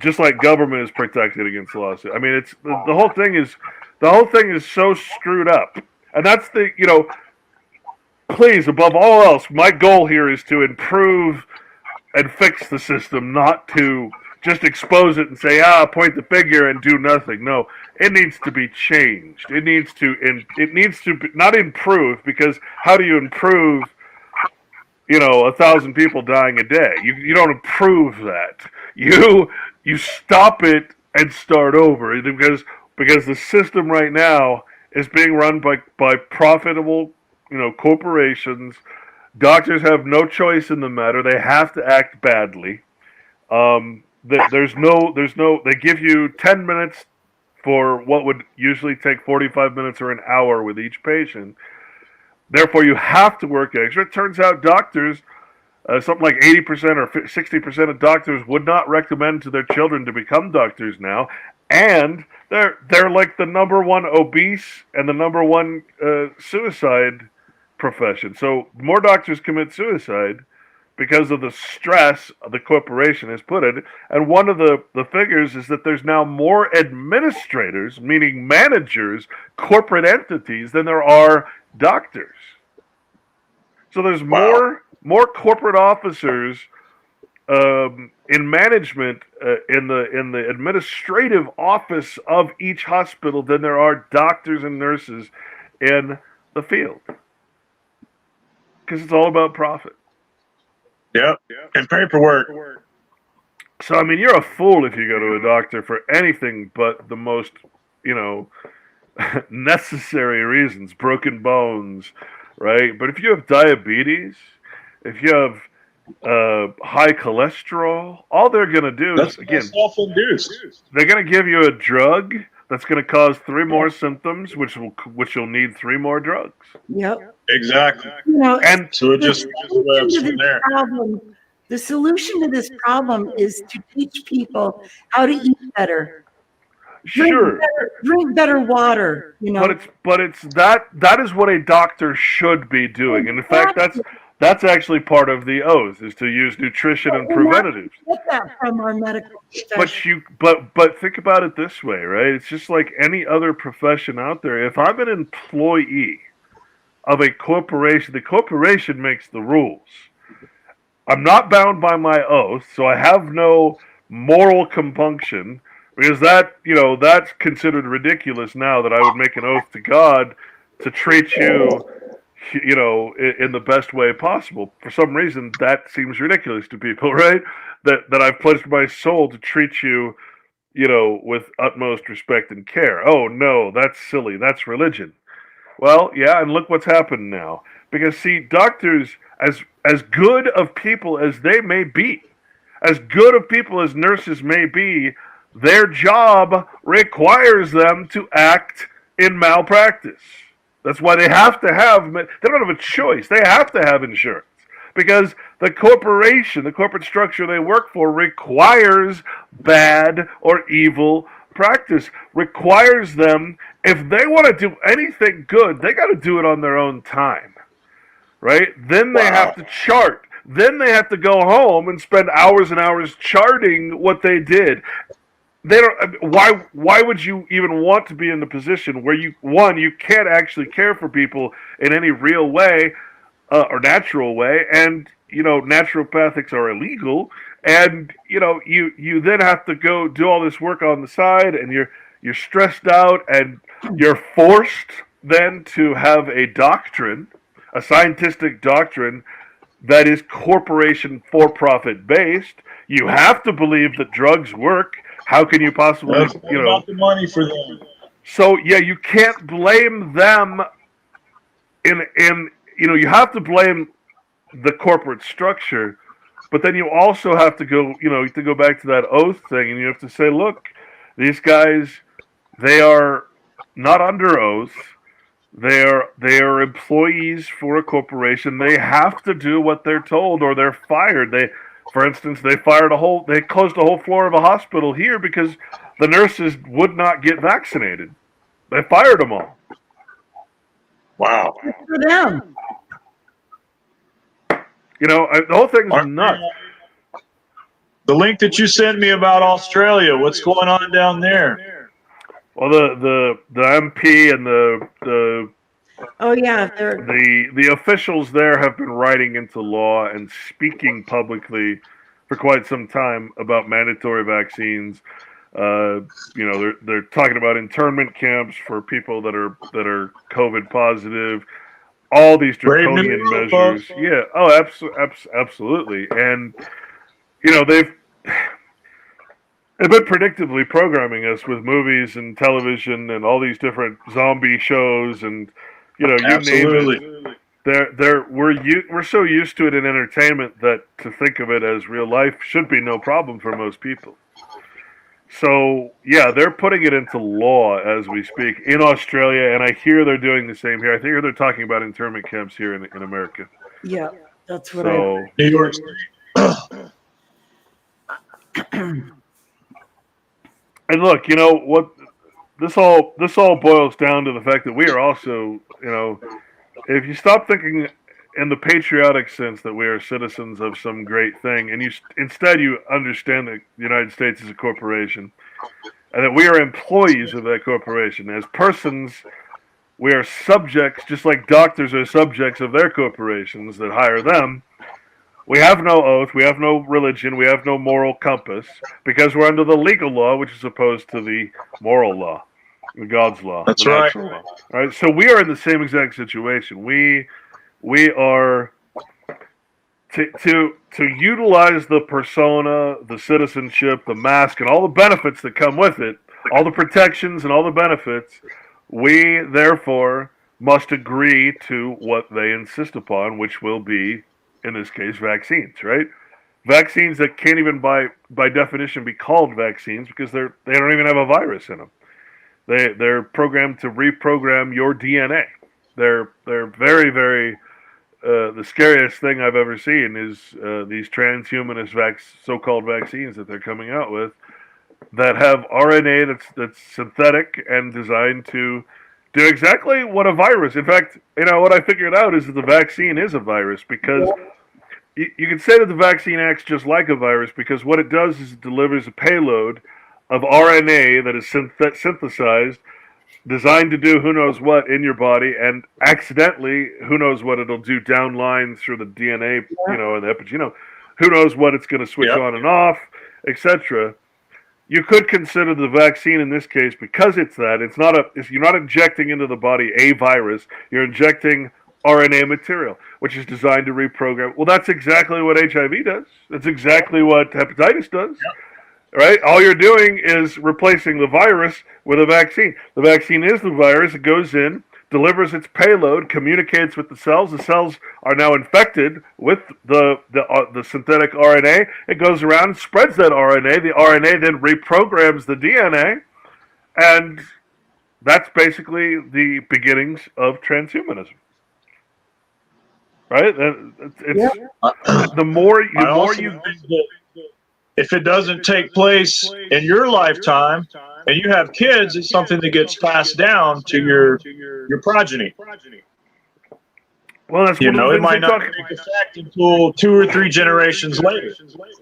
just like government is protected against lawsuits. I mean, it's the whole thing is so screwed up, and that's please, above all else, my goal here is to improve and fix the system, not to just expose it and say, point the finger and do nothing. No, it needs to be changed. It needs to not improve, because how do you improve, 1,000 people dying a day? You don't improve that. You stop it and start over, because the system right now is being run by profitable, corporations. Doctors have no choice in the matter. They have to act badly. There's no. They give you 10 minutes for what would usually take 45 minutes or an hour with each patient. Therefore, you have to work extra. It turns out doctors, something like 80% or 60% of doctors would not recommend to their children to become doctors now, and they're like the number one obese and the number one suicide profession. So more doctors commit suicide because of the stress the corporation has put it. And one of the figures is that there's now more administrators, meaning managers, corporate entities, than there are doctors. So there's more corporate officers in management in the administrative office of each hospital than there are doctors and nurses in the field. Because it's all about profit. Yep. And paperwork. So, I mean, you're a fool if you go to a doctor for anything but the most, necessary reasons, broken bones, right? But if you have diabetes, if you have high cholesterol, all they're going to do is, again, self-induced. they're going to give you a drug that's going to cause 3 more symptoms, which you'll need 3 more drugs. Yep. Exactly. And so it just webs from there. The solution to this problem is to teach people how to eat better. Drink better water, But it's that is what a doctor should be doing. And in fact, that's actually part of the oath, is to use nutrition and preventatives. Get that from our medical profession. But think about it this way, right? It's just like any other profession out there. If I'm an employee of a corporation, the corporation makes the rules. I'm not bound by my oath, so I have no moral compunction, because that's considered ridiculous now, that I would make an oath to God to treat you, in the best way possible. For some reason, that seems ridiculous to people, right? That I've pledged my soul to treat you, with utmost respect and care. Oh no, that's silly. That's religion. Well, yeah, and look what's happened now. Because see, doctors, as good of people as they may be, as good of people as nurses may be, their job requires them to act in malpractice. That's why they have to have, they don't have a choice. They have to have insurance. Because the corporate structure they work for requires bad or evil practice, requires them, if they want to do anything good, they got to do it on their own time, right? Then they have to chart. Then they have to go home and spend hours and hours charting what they did. They don't. Why would you even want to be in the position where you can't actually care for people in any real way or natural way, and naturopathics are illegal, and you then have to go do all this work on the side, and you're stressed out, and you're forced then to have a scientific doctrine that is corporation for-profit based. You have to believe that drugs work. How can you possibly, about the money for them. So yeah, you can't blame them. You have to blame the corporate structure, but then you also have to go, to go back to that oath thing, and you have to say, look, these guys, they are not under oath. They are employees for a corporation. They have to do what they're told, or they're fired. For instance, they closed a whole floor of a hospital here because the nurses would not get vaccinated. They fired them all. Wow. Good for them. The whole thing's nuts. The link that you sent me about Australia, what's going on down there? Well, the MP and the Oh yeah, the officials there have been writing into law and speaking publicly for quite some time about mandatory vaccines. They're talking about internment camps for people that are COVID positive. All these Brave New draconian World, measures. folks. Yeah. Oh, absolutely. And they've been predictably programming us with movies and television and all these different zombie shows and you name Absolutely. it. We're so used to it in entertainment that to think of it as real life should be no problem for most people. So yeah, they're putting it into law as we speak in Australia, and I hear they're doing the same here. I think they're talking about internment camps here in America. Yeah, that's what So New York State. and look, you know what? This all boils down to the fact that we are also, if you stop thinking in the patriotic sense that we are citizens of some great thing, and instead you understand that the United States is a corporation, and that we are employees of that corporation. As persons, we are subjects, just like doctors are subjects of their corporations that hire them. We have no oath, we have no religion, we have no moral compass, because we're under the legal law, which is opposed to the moral law, the God's law, That's the right. natural law. All right, so we are in the same exact situation. We are to utilize the persona, the citizenship, the mask, and all the benefits that come with it, all the protections and all the benefits. We therefore must agree to what they insist upon, which will be, in this case, vaccines. Right? Vaccines that can't even by definition be called vaccines because they don't even have a virus in them. They're programmed to reprogram your DNA. They're very, very the scariest thing I've ever seen is these transhumanist so-called vaccines that they're coming out with that have RNA that's synthetic and designed to do exactly what a virus. In fact, what I figured out is that the vaccine is a virus because you can say that the vaccine acts just like a virus because what it does is it delivers a payload of RNA that is synthesized, designed to do who knows what in your body, and accidentally, who knows what it'll do down line through the DNA, and the epigenome. Who knows what it's going to switch on and off, etc. You could consider the vaccine in this case because it's that. You're not injecting into the body a virus. You're injecting RNA material, which is designed to reprogram. Well, that's exactly what HIV does. That's exactly what hepatitis does. Yep. Right? All you're doing is replacing the virus with a vaccine. The vaccine is the virus. It goes in, delivers its payload, communicates with the cells. The cells are now infected with the synthetic RNA. It goes around, spreads that RNA. The RNA then reprograms the DNA, and that's basically the beginnings of transhumanism. Right? The more you if it doesn't take place in your lifetime and you have kids, it's something that gets passed down to your progeny. Well, that's one of the things it might not take effect until 2 or 3 generations later.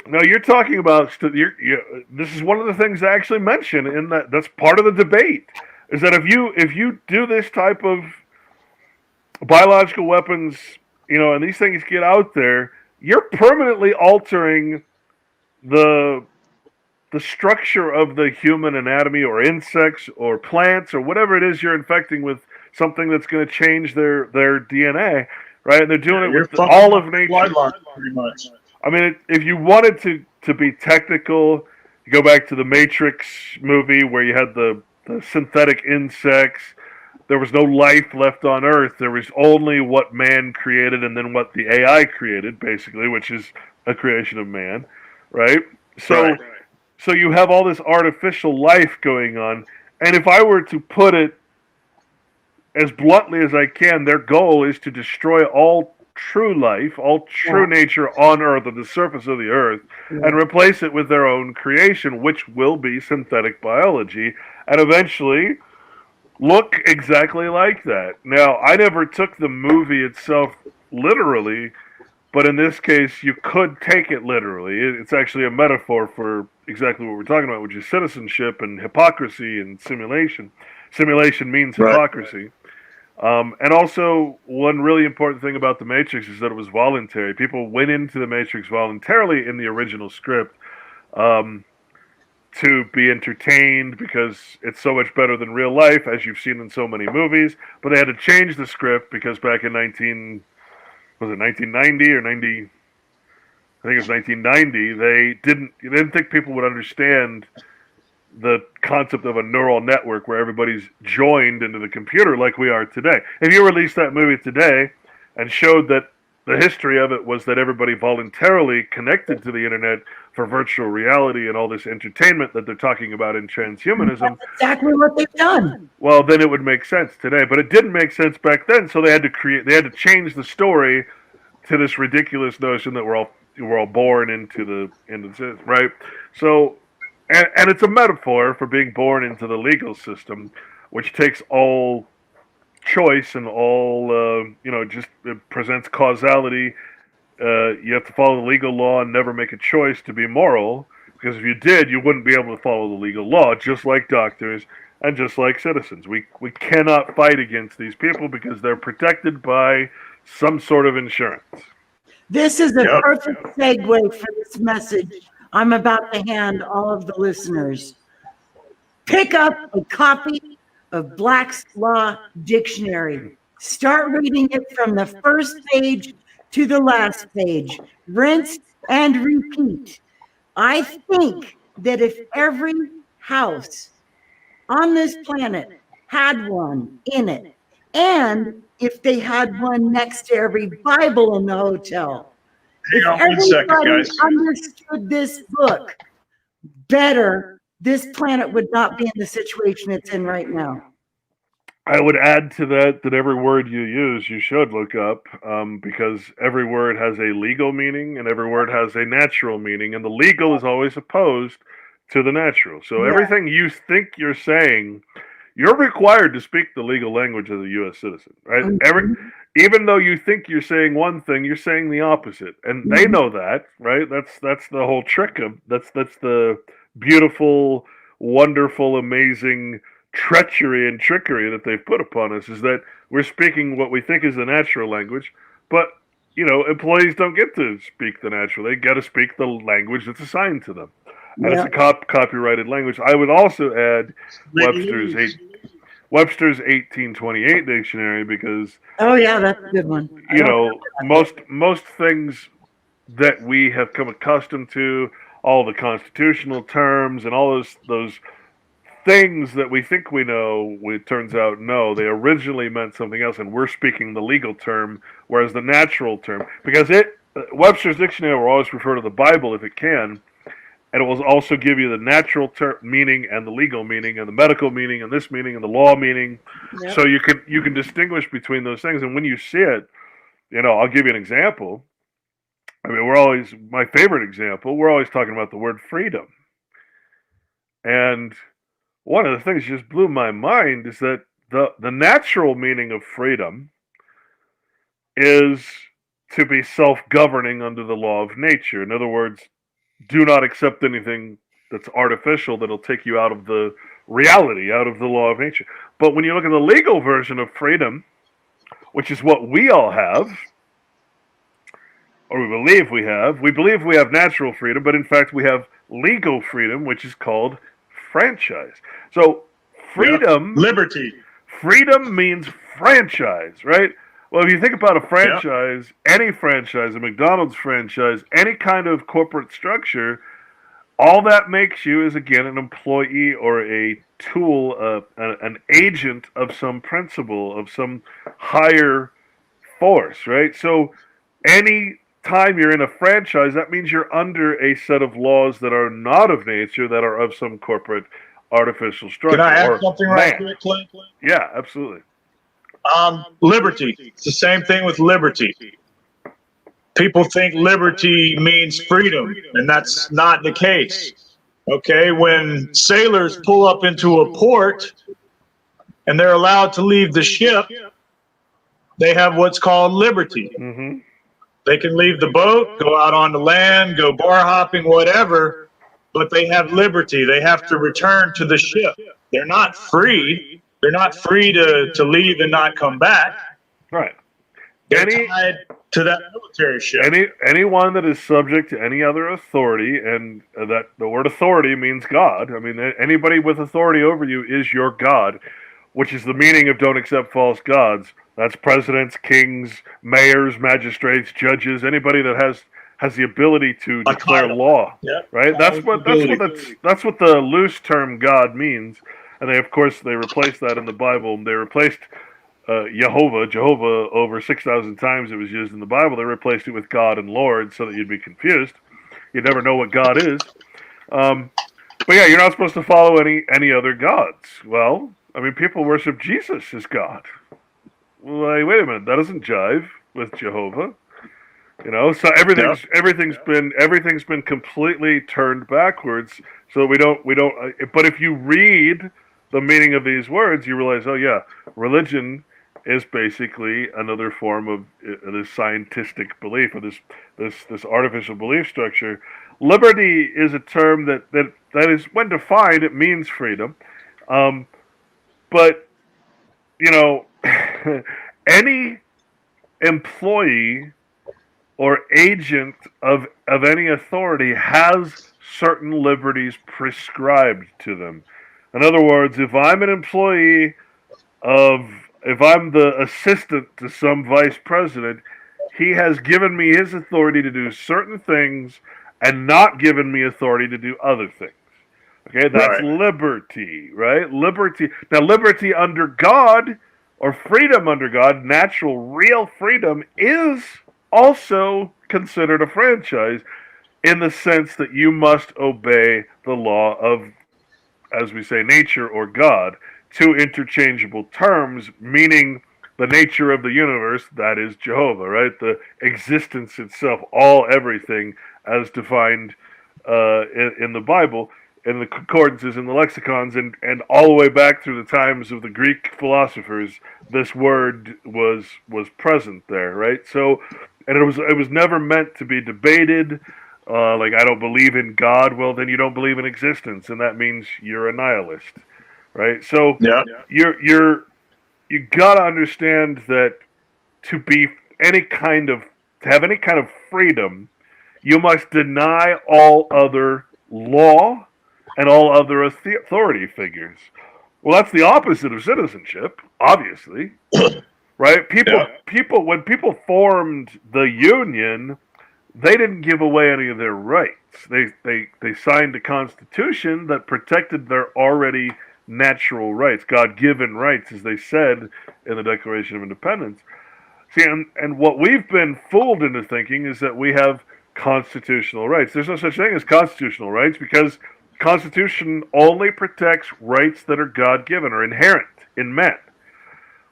No, you're talking about this is one of the things I actually mentioned in that's part of the debate is that if you do this type of biological weapons, and these things get out there, you're permanently altering the structure of the human anatomy or insects or plants or whatever it is you're infecting with something that's going to change their DNA, right? And they're doing it with all of nature. Pretty much. I mean, if you wanted to be technical, you go back to the Matrix movie where you had the synthetic insects. There was no life left on Earth. There was only what man created and then what the AI created, basically, which is a creation of man. Right? So you have all this artificial life going on. And if I were to put it as bluntly as I can, their goal is to destroy all true life, all true nature on Earth, on the surface of the Earth, and replace it with their own creation, which will be synthetic biology, and eventually look exactly like that. Now, I never took the movie itself literally, but in this case, you could take it literally. It's actually a metaphor for exactly what we're talking about, which is citizenship and hypocrisy and simulation. Simulation means hypocrisy. And also, one really important thing about The Matrix is that it was voluntary. People went into The Matrix voluntarily in the original script um, to be entertained because it's so much better than real life, as you've seen in so many movies. But they had to change the script because back in 1990 or 90? I think it was 1990. They didn't think people would understand the concept of a neural network where everybody's joined into the computer like we are today. If you released that movie today and showed that the history of it was that everybody voluntarily connected to the internet for virtual reality and all this entertainment that they're talking about in transhumanism, that's exactly what they've done. well, then it would make sense today. But it didn't make sense back then, so they had to change the story to this ridiculous notion that we're all born into the right. So, and it's a metaphor for being born into the legal system, which takes all choice and all just it presents causality. You have to follow the legal law and never make a choice to be moral, because if you did, you wouldn't be able to follow the legal law, just like doctors and just like citizens. We cannot fight against these people because they're protected by some sort of insurance. This is a perfect segue for this message I'm about to hand all of the listeners. Pick up a copy of Black's Law Dictionary. Start reading it from the first page to the last page. Rinse and repeat. I think that if every house on this planet had one in it, and if they had one next to every Bible in the hotel, Hang on one second, everybody guys. understood this book better, this planet would not be in the situation it's in right now. I would add to that every word you use, you should look up, because every word has a legal meaning and every word has a natural meaning, and the legal is always opposed to the natural. So everything you think you're saying, you're required to speak the legal language as a U.S. citizen, right? Even though you think you're saying one thing, you're saying the opposite, and they know that, right? That's the whole trick of that's the beautiful, wonderful, amazing treachery and trickery that they've put upon us, is that we're speaking what we think is the natural language, but employees don't get to speak the natural. They got to speak the language that's assigned to them, and it's a copyrighted language. I would also add Webster's 1828 dictionary, because that's a good one. most things that we have come accustomed to, all the constitutional terms and all those things that we think we know, it turns out no, they originally meant something else, and we're speaking the legal term, whereas the natural term, because Webster's dictionary will always refer to the Bible if it can, and it will also give you the natural meaning and the legal meaning and the medical meaning and this meaning and the law meaning. Yep. So you can distinguish between those things, and when you see it, I'll give you an example. I mean, my favorite example, we're always talking about the word freedom. And one of the things that just blew my mind is that the natural meaning of freedom is to be self-governing under the law of nature. In other words, do not accept anything that's artificial that'll take you out of the reality, out of the law of nature. But when you look at the legal version of freedom, which is what we all have, or we believe we have natural freedom, but in fact we have legal freedom, which is called franchise. So freedom, liberty. Freedom means franchise, right? Well, if you think about a franchise, any franchise, a McDonald's franchise, any kind of corporate structure, all that makes you is, again, an employee or a tool, an agent of some principle, of some higher force, right? So any time you're in a franchise, that means you're under a set of laws that are not of nature, that are of some corporate artificial structure. Can I add something right quick, Clint? Yeah, absolutely. Liberty. It's the same thing with liberty. People think liberty means freedom, and that's not the case. Okay, when sailors pull up into a port and they're allowed to leave the ship, they have what's called liberty. Mm-hmm. They can leave the boat, go out on the land, go bar hopping, whatever, but they have liberty. They have to return to the ship. They're not free. they're not free to leave and not come back. Right. They're tied to that military ship. Anyone that is subject to any other authority, and that the word authority means God. I mean, anybody with authority over you is your God, which is the meaning of don't accept false gods. That's presidents, kings, mayors, magistrates, judges, anybody that has the ability to declare law. Yep. Right? That's what the loose term God means. And they replaced that in the Bible. They replaced Jehovah over 6,000 times it was used in the Bible. They replaced it with God and Lord so that you'd be confused. You'd never know what God is. But yeah, you're not supposed to follow any other gods. Well, I mean, people worship Jesus as God. Well, wait a minute, that doesn't jive with Jehovah. So everything's been completely turned backwards. So we don't. But if you read the meaning of these words, you realize, oh yeah, religion is basically another form of this scientistic belief, or this artificial belief structure. Liberty is a term that is, when defined, it means freedom. But any employee or agent of any authority has certain liberties prescribed to them. In other words, if I'm an employee if I'm the assistant to some vice president, he has given me his authority to do certain things and not given me authority to do other things. Okay, that's liberty, right? Liberty. Now, liberty under God, or freedom under God, natural, real freedom, is also considered a franchise in the sense that you must obey the law of, as we say, nature or God, two interchangeable terms, meaning the nature of the universe, that is Jehovah, right? The existence itself, everything as defined in the Bible, in the concordances, in the lexicons, and all the way back through the times of the Greek philosophers, this word was present there, right? So, and it was never meant to be debated. Like, I don't believe in God. Well, then you don't believe in existence, and that means you're a nihilist, right? So you gotta understand that to have any kind of freedom, you must deny all other law and all other authority figures. Well, that's the opposite of citizenship, obviously, right? People, when people formed the Union, they didn't give away any of their rights. They signed a constitution that protected their already natural rights, God-given rights, as they said in the Declaration of Independence. See, and what we've been fooled into thinking is that we have constitutional rights. There's no such thing as constitutional rights, because the Constitution only protects rights that are God-given or inherent in men.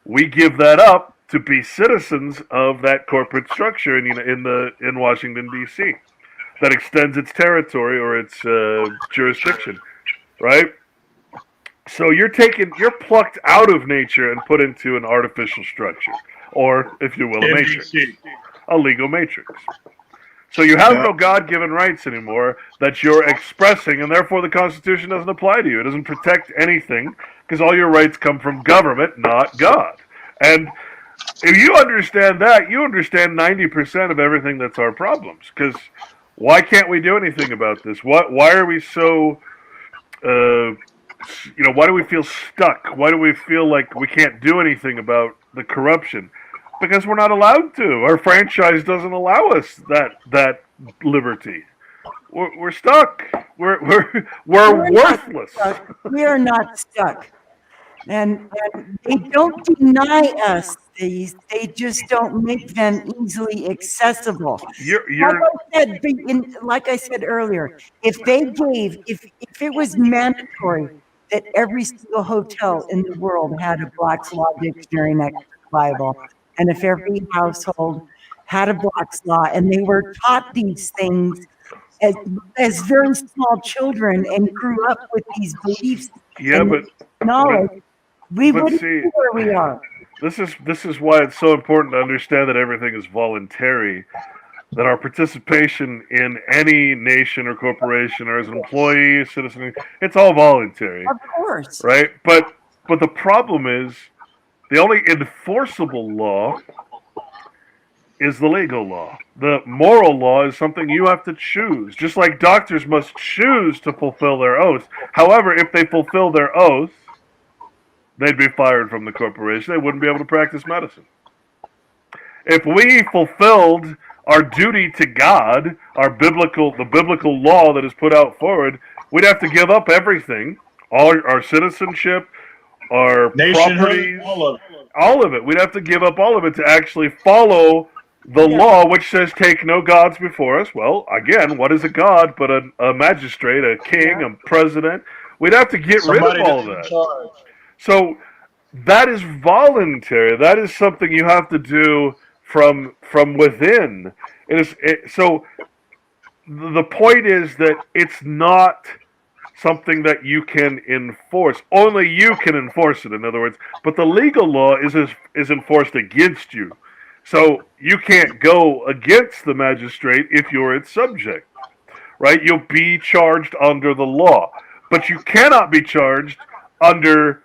We give that up to be citizens of that corporate structure in Washington, D.C. that extends its territory or its jurisdiction, right? So you're plucked out of nature and put into an artificial structure, or, if you will, a matrix, a legal matrix. So you have no God-given rights anymore that you're expressing, and therefore the Constitution doesn't apply to you. It doesn't protect anything, because all your rights come from government, not God. And if you understand that, you understand 90% of everything that's our problems. Because why can't we do anything about this? Why are we so... why do we feel stuck? Why do we feel like we can't do anything about the corruption? Because we're not allowed to. Our franchise doesn't allow us that liberty. We're stuck. We're worthless. We are not stuck. And they don't deny us these. They just don't make them easily accessible. Like I said earlier, if it was mandatory that every single hotel in the world had a Black's Law dictionary next to the Bible, and if every household had a Black's Law, and they were taught these things as very small children and grew up with these beliefs and knowledge, we wouldn't be where we are. This is why it's so important to understand that everything is voluntary, that our participation in any nation or corporation or as an employee, citizen, it's all voluntary. Of course. Right? But But the problem is, the only enforceable law is the legal law. The moral law is something you have to choose, just like doctors must choose to fulfill their oath. However, if they fulfill their oath, they'd be fired from the corporation. They wouldn't be able to practice medicine. If we fulfilled our duty to God, the biblical law that is put out forward, we'd have to give up everything, all our citizenship, our properties, all of it. We'd have to give up all of it to actually follow the law, which says take no gods before us. Well, again, what is a god but a magistrate, a king, a president? We'd have to get rid of all of that. So that is voluntary. That is something you have to do from within. So the point is that it's not something that you can enforce. Only you can enforce it, in other words. But the legal law is enforced against you. So you can't go against the magistrate if you're its subject, right? You'll be charged under the law. But you cannot be charged under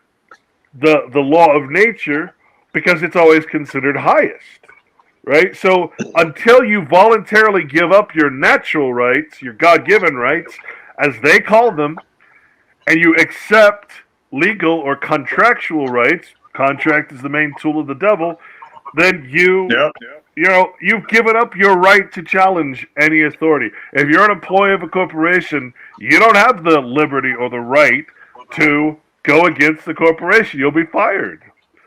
the law of nature because it's always considered highest, right? So until you voluntarily give up your natural rights, your God-given rights, as they call them, and you accept legal or contractual rights, contract is the main tool of the devil, then you've given up your right to challenge any authority. If you're an employee of a corporation, you don't have the liberty or the right to go against the corporation. You'll be fired.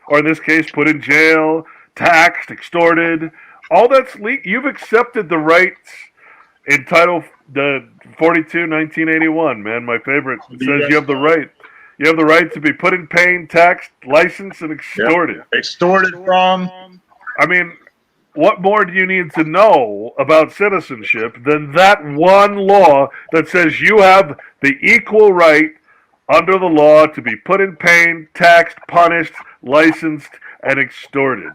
Or in this case, put in jail, taxed, extorted. All that's you've accepted the rights in Title 42, 1981, man, my favorite. It says you have the right. You have the right to be put in pain, taxed, licensed, and extorted. Yep. Extorted from. I mean, what more do you need to know about citizenship than that one law that says you have the equal right under the law to be put in pain, taxed, punished, licensed, and extorted?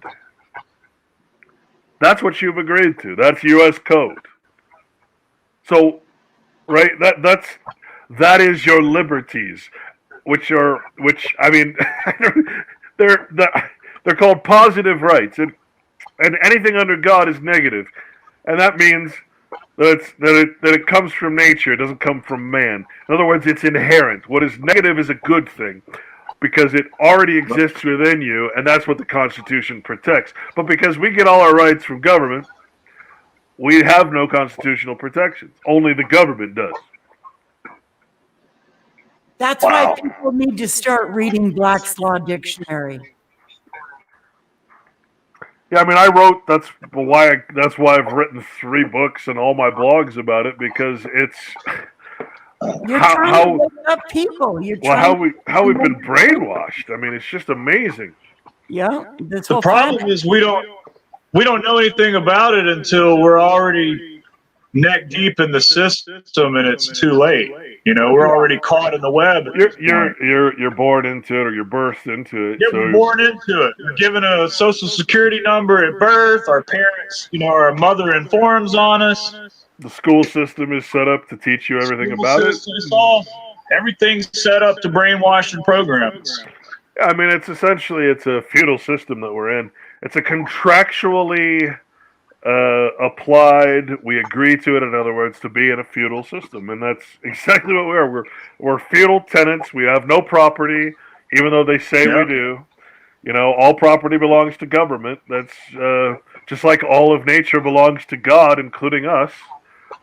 That's what you've agreed to. That's U.S. code. So, right, that is your liberties, which I mean, they're called positive rights, and anything under God is negative, and that means that it comes from nature. It doesn't come from man. In other words, it's inherent. What is negative is a good thing, because it already exists within you, and that's what the Constitution protects. But because we get all our rights from government, we have no constitutional protections. Only the government does. That's why people need to start reading Black's Law Dictionary. Yeah, I mean, that's why I've written 3 books and all my blogs about it, because it's You're trying to wake up people. How we've been brainwashed. I mean, it's just amazing. Yeah. The problem is we don't know anything about it until we're already neck deep in the system and it's too late. You know, we're already caught in the web. You're born into it, or you're birthed into it. We're born into it. We're given a social security number at birth. Our parents, our mother informs on us. The school system is set up to teach you everything about it. Everything's set up to brainwash and program us. Yeah, I mean, it's a feudal system that we're in. It's a contractually applied, we agree to it, in other words, to be in a feudal system. And that's exactly what we are. We're feudal tenants. We have no property, even though they say we do. All property belongs to government. That's just like all of nature belongs to God, including us.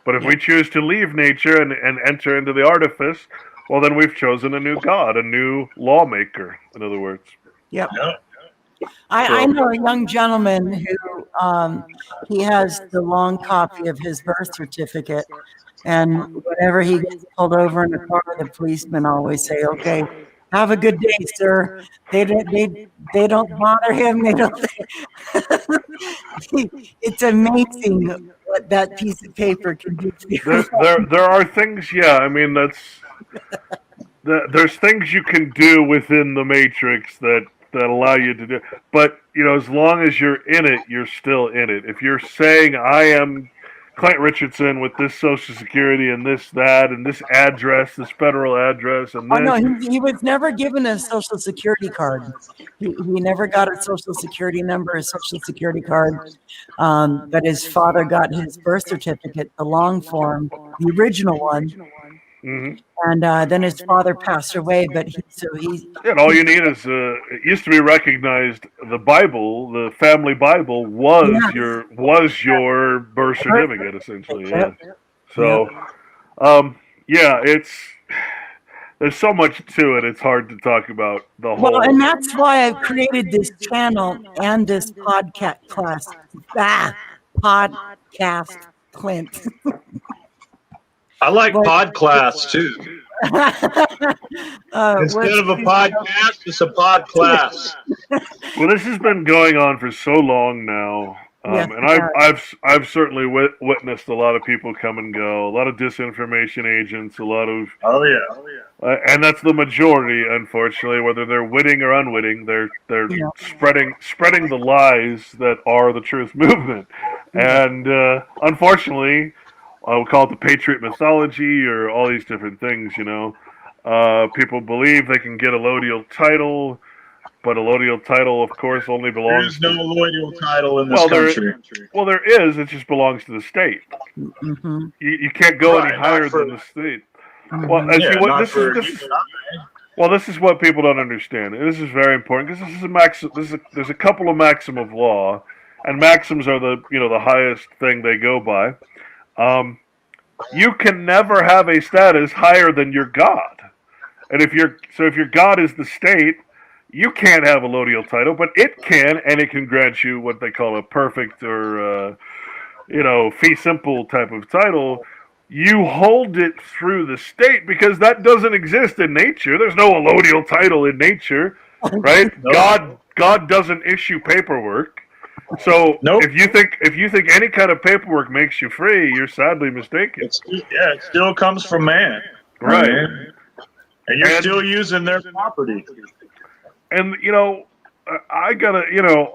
But if we choose to leave nature and enter into the artifice, well, then we've chosen a new God, a new lawmaker, in other words. Yep. I know a young gentleman who he has the long copy of his birth certificate, and whenever he gets pulled over in a car, the policemen always say, "Okay, have a good day, sir." They don't bother him. They don't. It's amazing what that piece of paper can do to you. There are things, I mean, there's things you can do within the matrix that allow you to do, but as long as you're in it, you're still in it. If you're saying I am Clint Richardson with this Social Security and this, that, and this address, this federal address, and Oh this. no, he was never given a social security card. He never got a social security number, a social security card. But his father got his birth certificate, the long form, the original one. Mhm. And then his father passed away, but he And all you need is it used to be recognized. The Bible, the family Bible, was your birth certificate essentially. Yeah. So, there's so much to it. It's hard to talk about the whole. Well, and that's why I've created this channel and this podcast podcast, Clint. I like podcast too. Instead of a podcast, it's a pod class. Well, this has been going on for so long now, and I've certainly witnessed a lot of people come and go, a lot of disinformation agents, a lot of and that's the majority, unfortunately. Whether they're witting or unwitting, they're spreading the lies that are the truth movement, and unfortunately. We call it the Patriot mythology or all these different things, People believe they can get a lodial title, but a lodial title, of course, only belongs There is no lodial title in this country. There is. It just belongs to the state. Mm-hmm. You can't go any higher than the state. Well, this is what people don't understand. And this is very important because this is there's a couple of maxims of law, and maxims are the highest thing they go by. You can never have a status higher than your God. And if your God is the state, you can't have a lodial title, but it can, and it can grant you what they call a perfect or fee simple type of title. You hold it through the state because that doesn't exist in nature. There's no allodial title in nature, right? No. God doesn't issue paperwork. So if you think any kind of paperwork makes you free, you're sadly mistaken. It still comes from man, right? And you're still using their property. And I gotta,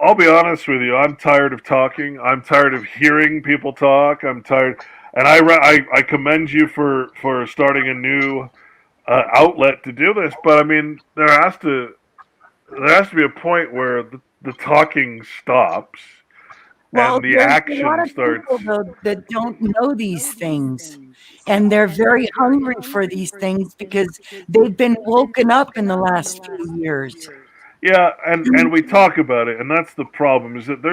I'll be honest with you. I'm tired of talking. I'm tired of hearing people talk. I'm tired, and I commend you for starting a new outlet to do this. But I mean, there has to be a point where the talking stops and the action starts. People, though, that don't know these things, and they're very hungry for these things because they've been woken up in the last few years. Yeah, and we talk about it, and that's the problem. Is that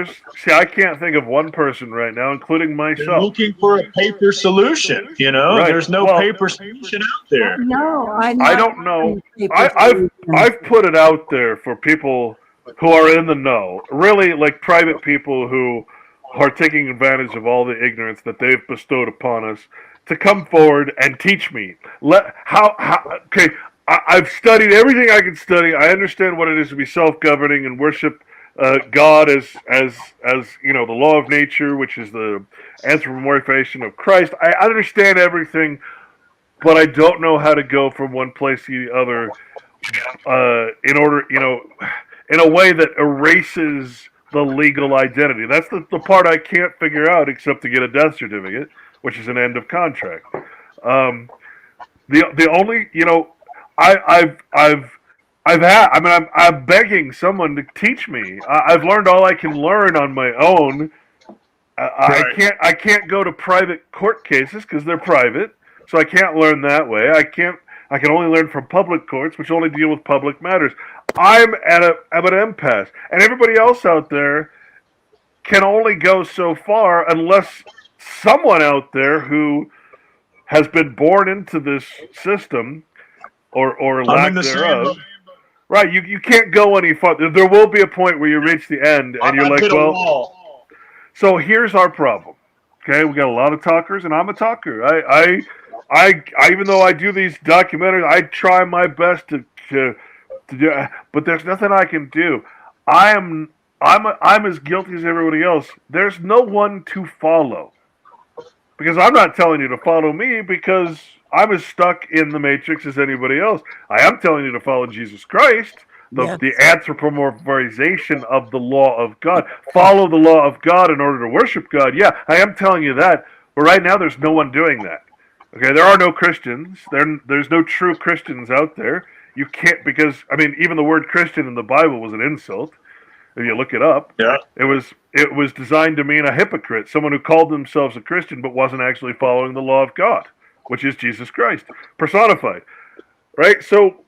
I can't think of one person right now, including myself. They're looking for a paper solution. Right. There's no paper solution out there. No, I don't know. I've put it out there for people who are in the know, really like private people who are taking advantage of all the ignorance that they've bestowed upon us, to come forward and teach me. I've studied everything I can study. I understand what it is to be self-governing and worship God as the law of nature, which is the anthropomorphization of Christ. I understand everything, but I don't know how to go from one place to the other in a way that erases the legal identity. That's the part I can't figure out, except to get a death certificate, which is an end of contract. The only I'm begging someone to teach me. I've learned all I can learn on my own. I can't go to private court cases because they're private, so I can't learn that way. I can only learn from public courts, which only deal with public matters. I'm at an impasse, and everybody else out there can only go so far unless someone out there who has been born into this system or lack thereof. Right, you can't go any farther. There will be a point where you reach the end, and you're like, well. So here's our problem. Okay, we got a lot of talkers, and I'm a talker. I even though I do these documentaries, I try my best to do, but there's nothing I can do. I'm as guilty as everybody else. There's no one to follow, because I'm not telling you to follow me because I'm as stuck in the matrix as anybody else. I am telling you to follow Jesus Christ, the anthropomorphization of the law of God. Follow the law of God in order to worship God. Yeah, I am telling you that. But right now, there's no one doing that. Okay, there are no Christians. There's no true Christians out there. You can't, because I mean, even the word Christian in the Bible was an insult. If you look it up, it was designed to mean a hypocrite, someone who called themselves a Christian but wasn't actually following the law of God, which is Jesus Christ personified. Right? So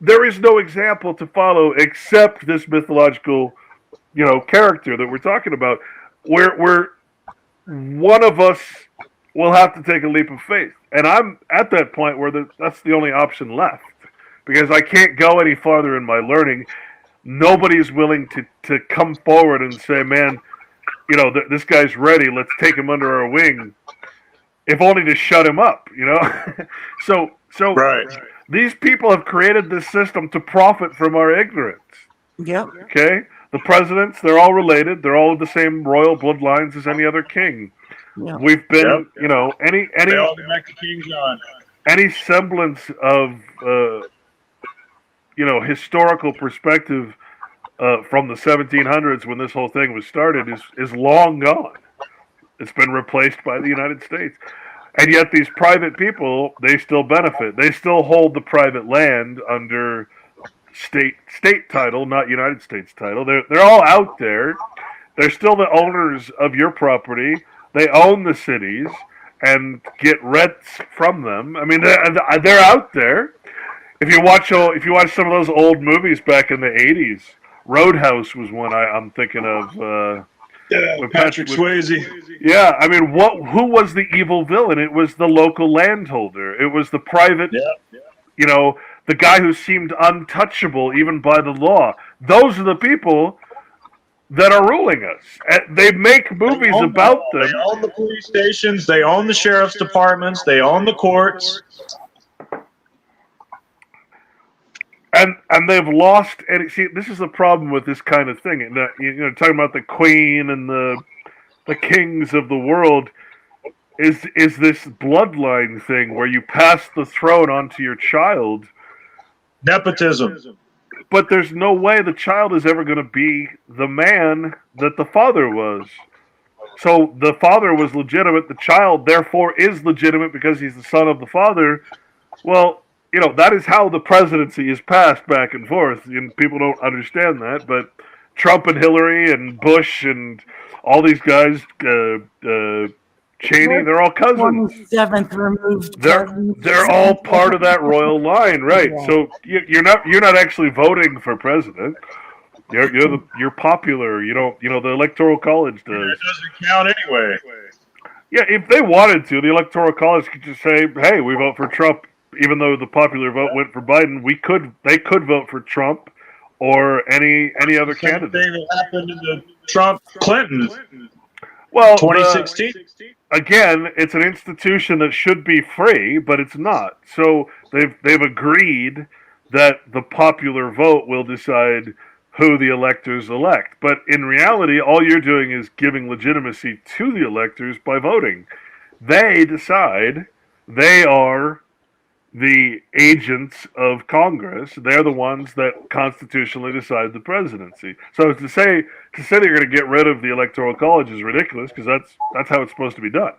there is no example to follow except this mythological, character that we're talking about, where one of us will have to take a leap of faith. And I'm at that point where that's the only option left, because I can't go any farther in my learning. Nobody's willing to come forward and say, man, this guy's ready. Let's take him under our wing, if only to shut him up, So Right. these people have created this system to profit from our ignorance. Yep. Okay? The presidents, they're all related. They're all of the same royal bloodlines as any other king. Yep. We've been, Yep. They all get back to King John. any semblance of historical perspective from the 1700s, when this whole thing was started, is long gone. It's been replaced by the United States. And yet these private people, they still benefit. They still hold the private land under state title, not United States title. They're all out there. They're still the owners of your property. They own the cities and get rents from them. I mean, they're out there. If you watch some of those old movies back in the 80s, Roadhouse was one I'm thinking of. Patrick Swayze. Yeah, I mean, who was the evil villain? It was the local landholder. It was the private, the guy who seemed untouchable even by the law. Those are the people that are ruling us. They make movies about them. They own the police stations. They own the sheriff's departments. They own the courts. And they've lost. And see, this is the problem with this kind of thing. And, talking about the queen and the kings of the world is this bloodline thing where you pass the throne onto your child. Nepotism. But there's no way the child is ever going to be the man that the father was. So the father was legitimate. The child, therefore, is legitimate because he's the son of the father. Well, that is how the presidency is passed back and forth. And people don't understand that. But Trump and Hillary and Bush and all these guys, Cheney, they're all cousins. 27th removed. They're all part of that royal line, right? Yeah. So you're not actually voting for president. You're popular. The Electoral College does. It doesn't count anyway. Yeah, if they wanted to, the Electoral College could just say, "Hey, we vote for Trump," even though the popular vote went for Biden. They could vote for Trump or any other candidate. Same thing that happened in the Trump-Clinton. Well, 2016. Again, it's an institution that should be free, but it's not. So they've agreed that the popular vote will decide who the electors elect. But in reality, all you're doing is giving legitimacy to the electors by voting. They decide. They are the agents of Congress. They're the ones that constitutionally decide the presidency. So to say that you're going to get rid of the Electoral College is ridiculous, because that's how it's supposed to be done.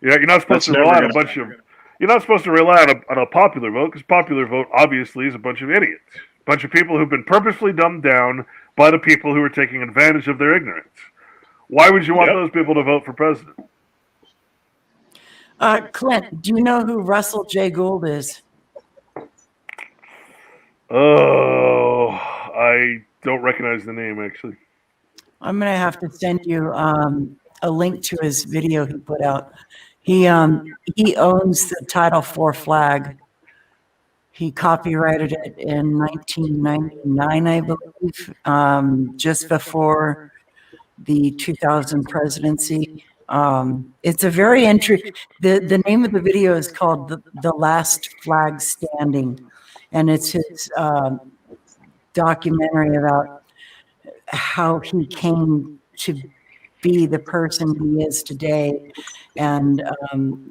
You're not supposed to rely on a bunch of. You're not supposed to rely on a popular vote, because popular vote obviously is a bunch of idiots, a bunch of people who've been purposely dumbed down by the people who are taking advantage of their ignorance. Why would you want those people to vote for president? Clint, do you know who Russell J. Gould is? Oh, I don't recognize the name, actually. I'm going to have to send you a link to his video he put out. He owns the Title IV flag. He copyrighted it in 1999, I believe, just before the 2000 presidency. It's a very interesting. The name of the video is called "The Last Flag Standing," and it's his documentary about how he came to be the person he is today, and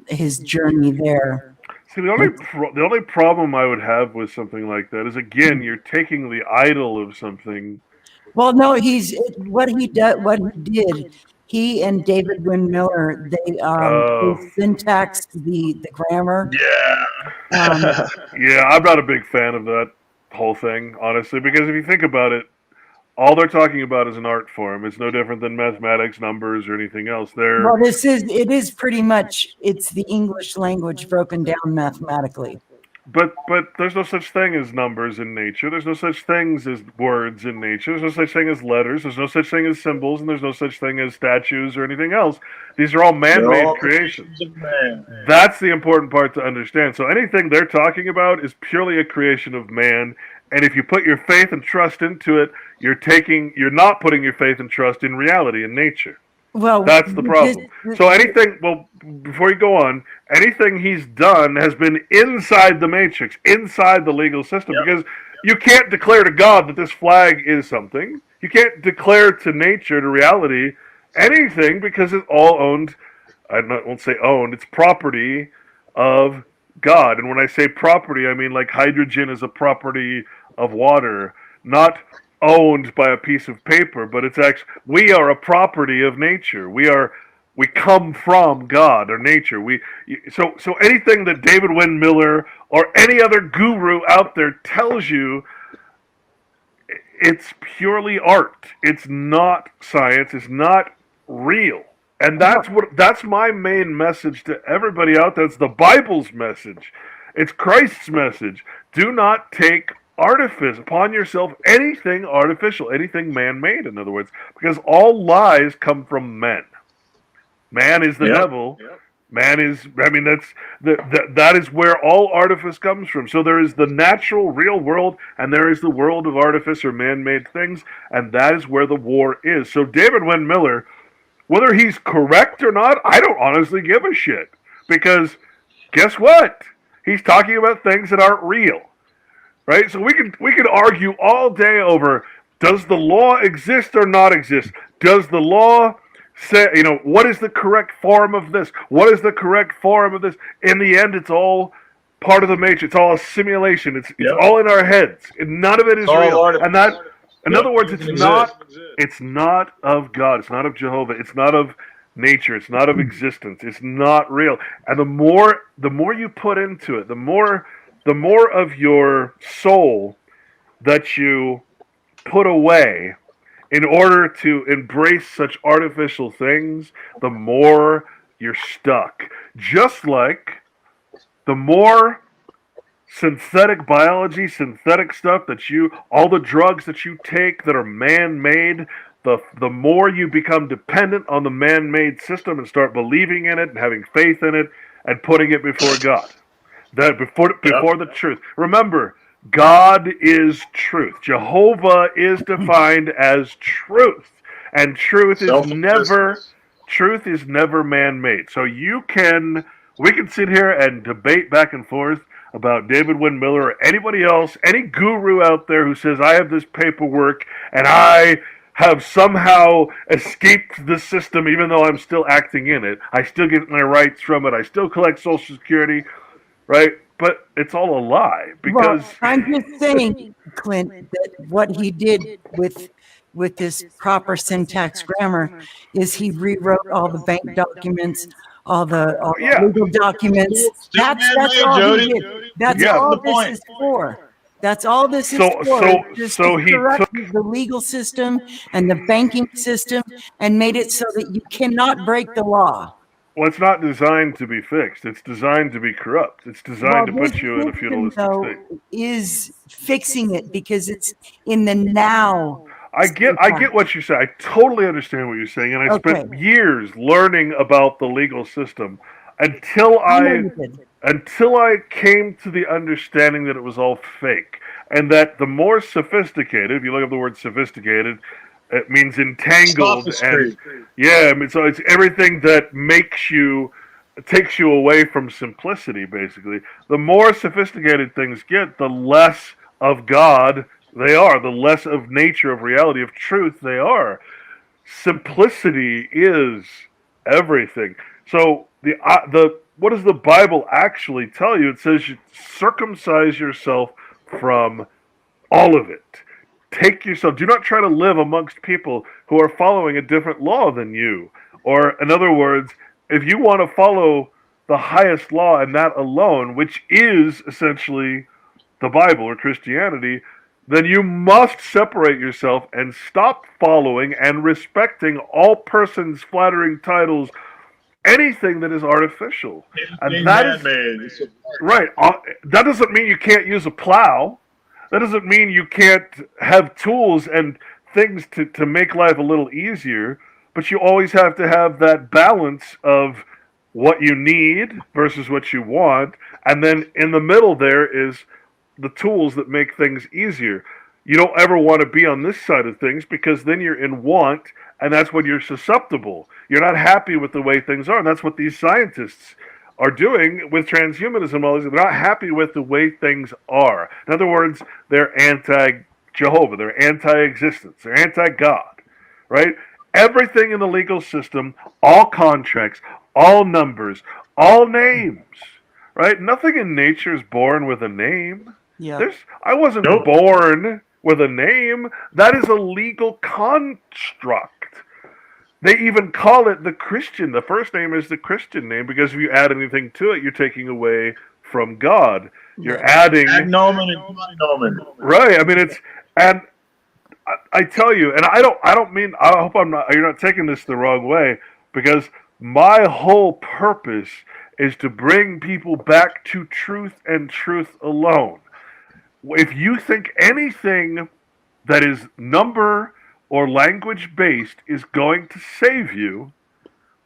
his journey there. See, the only problem I would have with something like that is, again, you're taking the idol of something. Well, no, what he did. he and David Wynn Miller, they syntaxed the grammar. Yeah. Yeah, I'm not a big fan of that whole thing, honestly, because if you think about it, all they're talking about is an art form. It's no different than mathematics, numbers, or anything else. Well, it is pretty much, it's the English language broken down mathematically. But there's no such thing as numbers in nature. There's no such things as words in nature. There's no such thing as letters. There's no such thing as symbols, and there's no such thing as statues or anything else. These are all man-made creations. That's the important part to understand. So anything they're talking about is purely a creation of man. And if you put your faith and trust into it, you're not putting your faith and trust in reality, in nature. Well, that's the problem. So before you go on, anything he's done has been inside the matrix, inside the legal system, because you can't declare to God that this flag is something. You can't declare to nature, to reality, anything, because it's all owned. I won't say owned. It's property of God. And when I say property, I mean like hydrogen is a property of water, not owned by a piece of paper, but it's actually, we are a property of nature. We come from God or nature. So anything that David Wynn Miller or any other guru out there tells you, it's purely art. It's not science. It's not real. And that's my main message to everybody out there. It's the Bible's message. It's Christ's message. Do not take artifice upon yourself, anything artificial, anything man-made, in other words, because all lies come from men. Man is the devil. Man is, that is where all artifice comes from. So there is the natural, real world, and there is the world of artifice or man-made things, and that is where the war is. So David Wynn Miller, whether he's correct or not, I don't honestly give a shit, because guess what? He's talking about things that aren't real. Right? So we could argue all day over, does the law exist or not exist? Does the law say, what is the correct form of this? What is the correct form of this? In the end, it's all part of the matrix. It's all a simulation. It's all in our heads. And none of it is real. And that, in other words, it's not of God. It's not of Jehovah. It's not of nature. It's not of existence. It's not real. And the more you put into it, the more of your soul that you put away in order to embrace such artificial things, the more you're stuck. Just like the more synthetic biology, synthetic stuff all the drugs that you take that are man-made, the more you become dependent on the man-made system and start believing in it and having faith in it and putting it before God. That before the truth. Remember, God is truth. Jehovah is defined as truth, and truth is never man-made. So we can sit here and debate back and forth about David Wynn Miller or anybody else, any guru out there who says I have this paperwork and I have somehow escaped the system, even though I'm still acting in it. I still get my rights from it. I still collect Social Security. Right? But it's all a lie, because I'm just saying, Clint, that what he did with this proper syntax grammar is he rewrote all the bank documents, all the legal documents. That's all he did. That's all this is for. That's all this is for. Just to corrupt the legal system and the banking system and made it so that you cannot break the law. Well, it's not designed to be fixed. It's designed to be corrupt. It's designed to put you in a feudalistic state. Is fixing it because it's in the now. I get what you're saying. I totally understand what you're saying, and I spent years learning about the legal system until I came to the understanding that it was all fake, and that the more sophisticated, if you look up the word sophisticated, it means entangled, and so it's everything that takes you away from simplicity. Basically, the more sophisticated things get, the less of God they are, the less of nature, of reality, of truth they are. Simplicity is everything. So what does the Bible actually tell you? It says you circumcise yourself from all of it. take yourself, do not try to live amongst people who are following a different law than you. Or, in other words, if you want to follow the highest law and that alone, which is essentially the Bible or Christianity, then you must separate yourself and stop following and respecting all persons' flattering titles, anything that is artificial. And that is right. That doesn't mean you can't use a plow. That doesn't mean you can't have tools and things to make life a little easier, but you always have to have that balance of what you need versus what you want. And then in the middle, there is the tools that make things easier. You don't ever want to be on this side of things because then you're in want, and that's when you're susceptible. You're not happy with the way things are, and that's what these scientists are doing with transhumanism. All these, they're not happy with the way things are. In other words, they're anti-Jehovah, they're anti-existence, they're anti-God, right? Everything in the legal system, all contracts, all numbers, all names, right? Nothing in nature is born with a name. Yeah. I wasn't born with a name. That is a legal construct. They even call it the Christian. The first name is the Christian name because if you add anything to it, you're taking away from God. You're adding ad nomen and quod nomen. Right. I mean, and I tell you, and I don't mean. I hope you're not taking this the wrong way, because my whole purpose is to bring people back to truth and truth alone. If you think anything that is number or language based is going to save you,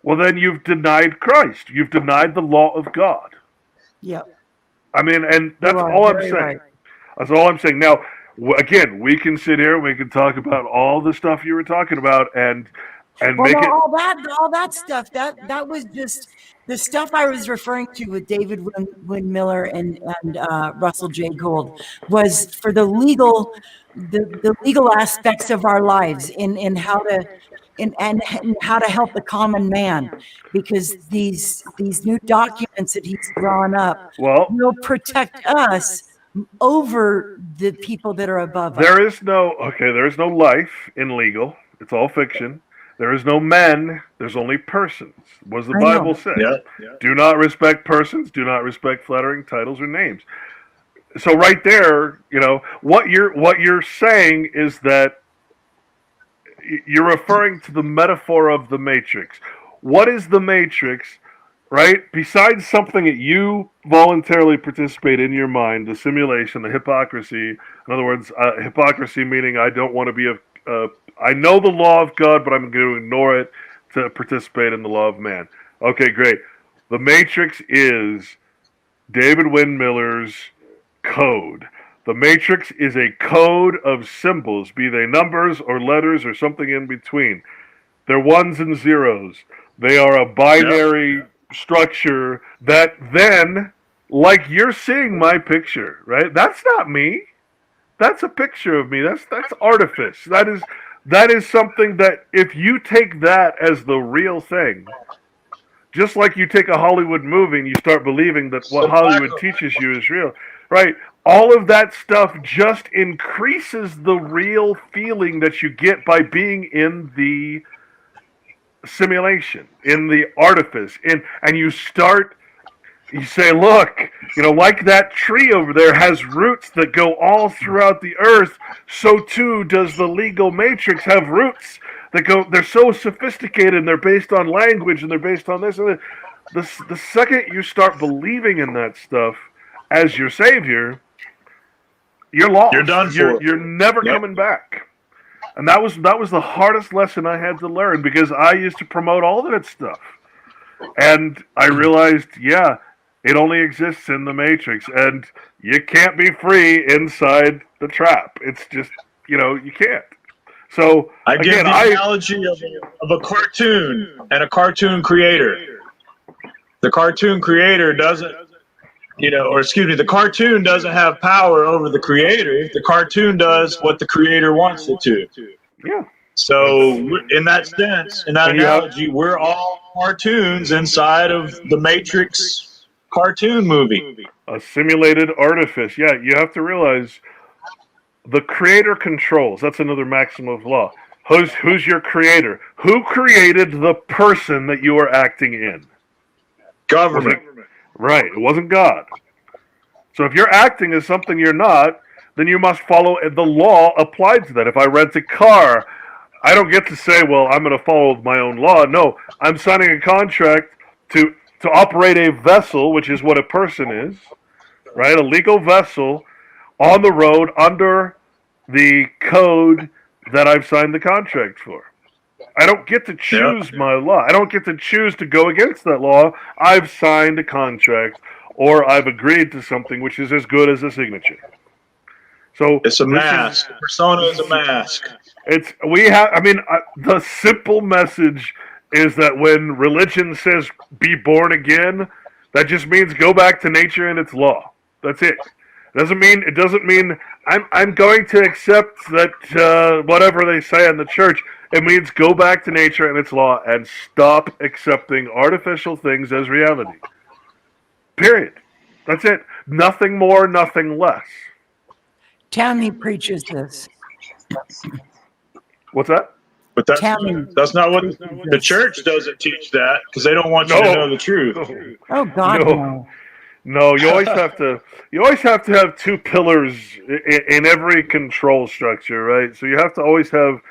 well, then you've denied Christ. You've denied the law of God. Yep. I mean, and that's all I'm saying. Right. That's all I'm saying. Now, again, we can sit here, we can talk about all the stuff you were talking about, and make it all that stuff. That was just the stuff I was referring to with David Wynn Miller and Russell J. Gold was for the legal aspects of our lives in how to and how to help the common man, because these new documents that he's drawn up will protect us over the people that are above us. There is no life in legal. It's all fiction. There is no men. There's only persons. What does the Bible say? Yeah. Do not respect persons. Do not respect flattering titles or names. So right there, what you're saying is that you're referring to the metaphor of the Matrix. What is the Matrix? Right? Besides something that you voluntarily participate in your mind, the simulation, the hypocrisy. In other words, hypocrisy meaning I don't want to be I know the law of God, but I'm going to ignore it to participate in the law of man. Okay, great. The Matrix is David Wynn Miller's code. The Matrix is a code of symbols, be they numbers or letters or something in between. They're ones and zeros. They are a binary structure that then, like you're seeing my picture, right? That's not me. That's a picture of me. That's artifice. That is something that if you take that as the real thing, just like you take a Hollywood movie and you start believing that what Hollywood teaches you is real, right? All of that stuff just increases the real feeling that you get by being in the simulation, in the artifice, and you say, look, like that tree over there has roots that go all throughout the earth, so too does the legal matrix have roots that go, they're so sophisticated, and they're based on language, and they're based on this and that. The second you start believing in that stuff as your savior, you're lost. You're done for. You're never coming back. And that was the hardest lesson I had to learn, because I used to promote all that stuff. And I realized, it only exists in the Matrix, and you can't be free inside the trap. It's just, you can't. So I give the analogy of a cartoon and a cartoon creator. The cartoon creator doesn't, the cartoon doesn't have power over the creator. The cartoon does what the creator wants it to. Yeah. So in that sense, in that analogy, we're all cartoons inside of the Matrix cartoon movie. A simulated artifice. Yeah, you have to realize The creator controls. That's another maxim of law. Who's your creator? Who created the person that you are acting in? Government. Right. It wasn't God. So if you're acting as something you're not, then you must follow the law applied to that. If I rent a car, I don't get to say, well, I'm going to follow my own law. No, I'm signing a contract to operate a vessel, which is what a person is, right? A legal vessel on the road under the code that I've signed the contract for. I don't get to choose my law. I don't get to choose to go against that law. I've signed a contract or I've agreed to something which is as good as a signature. So it's a mask. Persona is a mask. The simple message is that when religion says be born again, that just means go back to nature and its law. That's it. It doesn't mean I'm going to accept that whatever they say in the church. It means go back to nature and its law and stop accepting artificial things as reality. Period. That's it. Nothing more, nothing less. Tammy preaches this. What's that? But that's not what the church doesn't teach that because they don't want you to know the truth. Oh God, no. No, you always have to have two pillars in every control structure, right? So you have to always have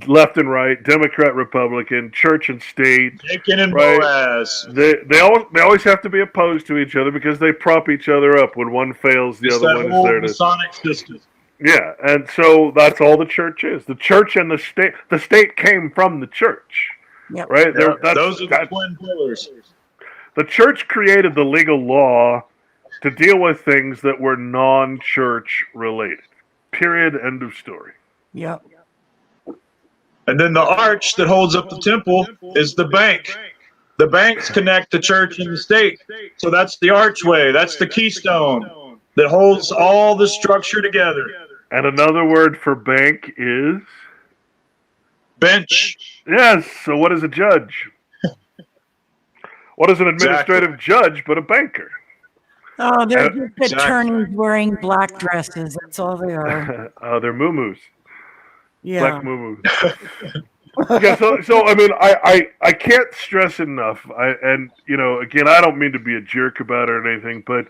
left and right, Democrat, Republican, church and state. Chicken and right? Boaz. They always have to be opposed to each other because they prop each other up. When one fails, the other one is there to. Masonic system. Yeah, and so that's all the church is. The church and the state. The state came from the church, right? Yeah, those are the twin pillars. The church created the legal law to deal with things that were non-church related. Period. End of story. Yep. And then the arch that holds up the temple is the bank. The banks connect the church and the state. So that's the archway. That's the keystone that holds all the structure together. And another word for bank is? Bench. Yes. So what is a judge? What is an administrative judge but a banker? Oh, they're just attorneys wearing black dresses. That's all they are. They're muumuus. Yeah. Black muumuus. Yeah, so I mean, I can't stress enough. Again, I don't mean to be a jerk about it or anything, but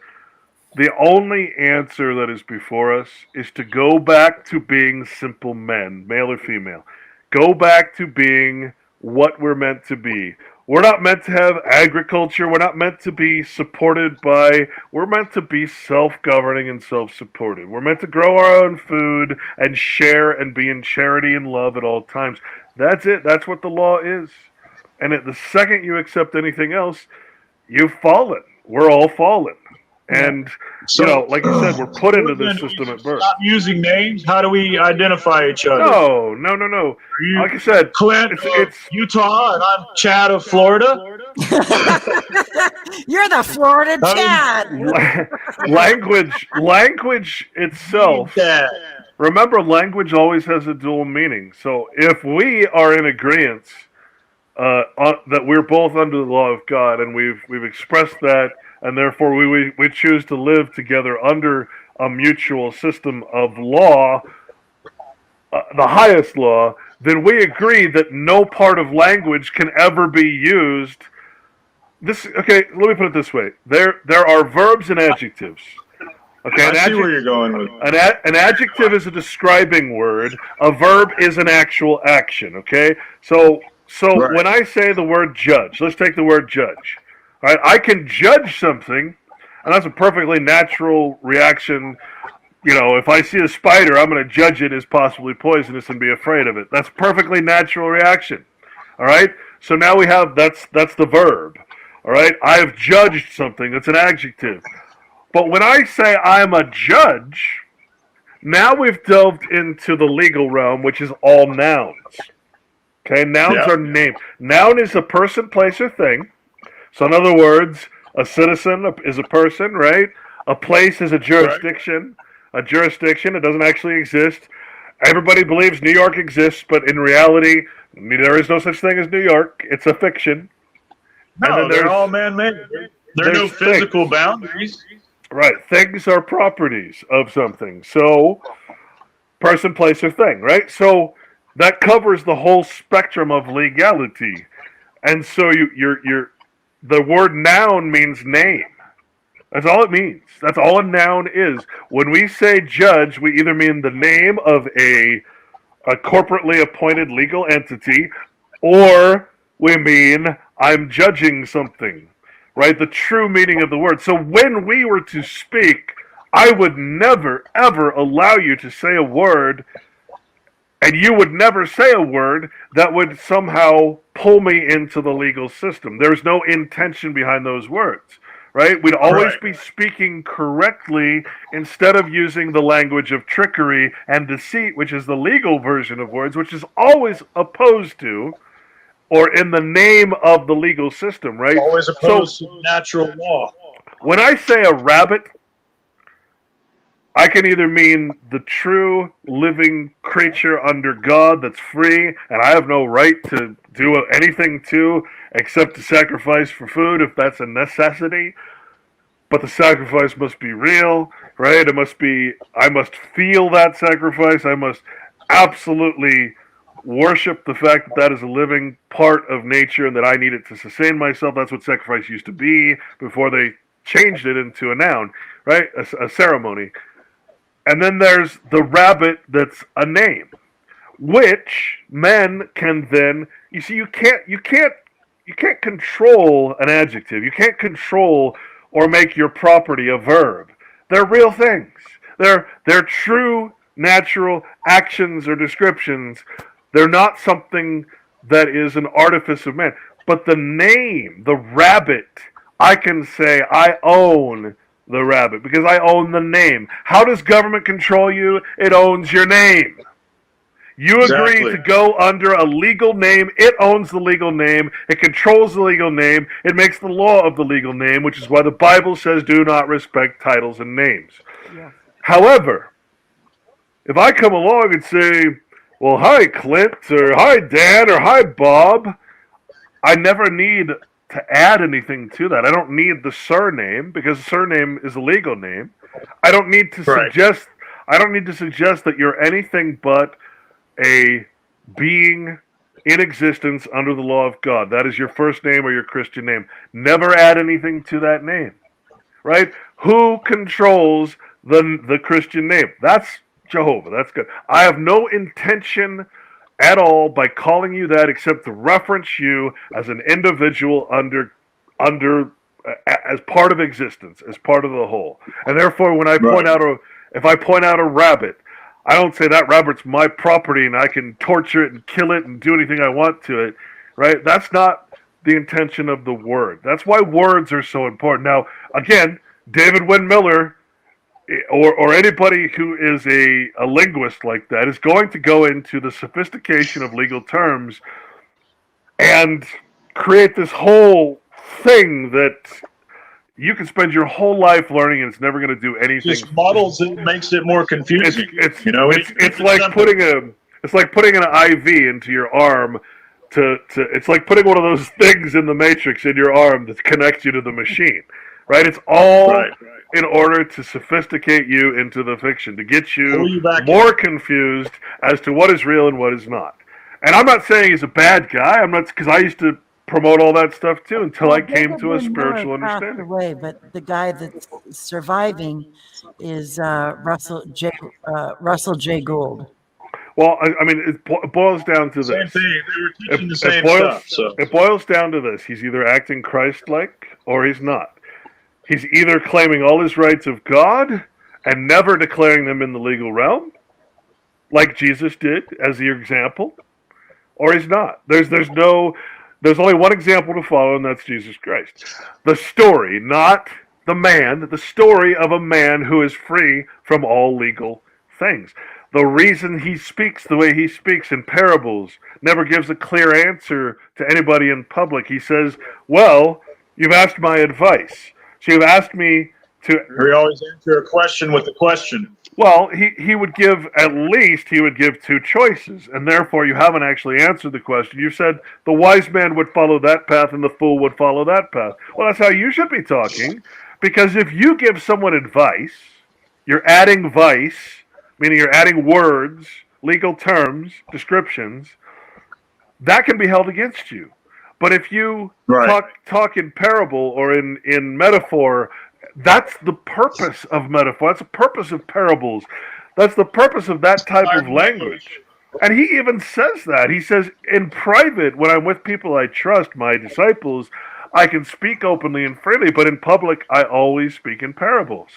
the only answer that is before us is to go back to being simple men, male or female. Go back to being what we're meant to be. We're not meant to have agriculture. We're not meant to be supported by. We're meant to be self-governing and self-supported. We're meant to grow our own food and share and be in charity and love at all times. That's it. That's what the law is. And the second you accept anything else, you've fallen. We're all fallen. And, like you said, we're put into this system at birth. Stop using names. How do we identify each other? No. Like I said, Clint, it's Utah, and I'm Chad of Florida. You're the Florida Chad. Language itself. Remember, language always has a dual meaning. So if we are in agreement that we're both under the law of God, and we've expressed that, and therefore we choose to live together under a mutual system of law, the highest law, then we agree that no part of language can ever be used. Okay, let me put it this way. There are verbs and adjectives. Okay, I see where you're going with an adjective is a describing word. A verb is an actual action. Okay, so right. When I say the word judge, let's take the word judge. All right, I can judge something, and that's a perfectly natural reaction. If I see a spider, I'm going to judge it as possibly poisonous and be afraid of it. That's a perfectly natural reaction. All right, so now we have that's the verb. All right, I have judged something. That's an adjective. But when I say I'm a judge, now we've delved into the legal realm, which is all nouns. Okay, nouns are named. Noun is a person, place, or thing. So in other words, a citizen is a person, right? A place is a jurisdiction. Right. A jurisdiction, it doesn't actually exist. Everybody believes New York exists, but in reality, there is no such thing as New York. It's a fiction. No, they're all man-made. There are no physical boundaries. Right. Things are properties of something. So Person, place, or thing, right? So that covers the whole spectrum of legality. And so the word noun means name. That's all it means. That's all a noun is. When we say judge, we either mean the name of a corporately appointed legal entity, or we mean I'm judging something, right? The true meaning of the word. So when we were to speak, I would never, ever allow you to say a word, and you would never say a word that would somehow pull me into the legal system. There's no intention behind those words, right? We'd always be speaking correctly instead of using the language of trickery and deceit, which is the legal version of words, which is always opposed to or in the name of the legal system, right? Always opposed to natural law. When I say a rabbit, I can either mean the true living creature under God that's free and I have no right to do anything to except to sacrifice for food if that's a necessity. But the sacrifice must be real, right? I must feel that sacrifice. I must absolutely worship the fact that that is a living part of nature and that I need it to sustain myself. That's what sacrifice used to be before they changed it into a noun, right? A ceremony. And then there's the rabbit that's a name, which men can then, you see, you can't control an adjective. You can't control or make your property a verb. They're real things. They're true, natural actions or descriptions. They're not something that is an artifice of man. But the name, the rabbit, I can say I own the rabbit because I own the name. How does government control you? It owns your name. You agree to go under a legal name. It owns the legal name. It controls the legal name. It makes the law of the legal name, which is why the Bible says do not respect titles and names. Yeah. However, if I come along and say, well, hi, Clint, or hi, Dan, or hi, Bob, I never need to add anything to that. I don't need the surname because the surname is a legal name. I don't need to suggest that you're anything but a being in existence under the law of God. That is your first name or your Christian name. Never add anything to that name, right? Who controls the Christian name? That's Jehovah. That's good. I have no intention at all by calling you that except to reference you as an individual under as part of existence, as part of the whole. And therefore, when I point out if I point out a rabbit, I don't say that rabbit's my property and I can torture it and kill it and do anything I want to it, right? That's not the intention of the word. That's why words are so important. Now, again, David Wynn Miller or anybody who is a linguist like that is going to go into the sophistication of legal terms and create this whole thing that you can spend your whole life learning, and it's never going to do anything. Just models it, makes it more confusing. It's like putting an IV into your arm. It's like putting one of those things in the Matrix in your arm that connects you to the machine, right? It's all in order to sophisticate you into the fiction, to get you more confused as to what is real and what is not. And I'm not saying he's a bad guy. I'm not, because I used to promote all that stuff too until I came to a spiritual understanding. Away, but the guy that's surviving is Russell J. Gould. Well, I mean, it boils down to this. Same thing. They were teaching the same stuff. So. It boils down to this. He's either acting Christ-like or he's not. He's either claiming all his rights of God and never declaring them in the legal realm, like Jesus did as the example, or he's not. There's only one example to follow, and that's Jesus Christ. The story, not the man, the story of a man who is free from all legal things. The reason he speaks the way he speaks in parables, never gives a clear answer to anybody in public. He says, well, you've asked my advice. So you've asked me to... We always answer a question with a question. Well, he would give, at least he would give two choices, and therefore you haven't actually answered the question. You said the wise man would follow that path and the fool would follow that path. Well, that's how you should be talking, because if you give someone advice, you're adding vice meaning you're adding words, legal terms, descriptions, that can be held against you. But if you Right. talk in parable or in metaphor, that's the purpose of metaphor. That's the purpose of parables. That's the purpose of that type of language. And he even says that. He says, in private, when I'm with people I trust, my disciples, I can speak openly and freely, but in public, I always speak in parables.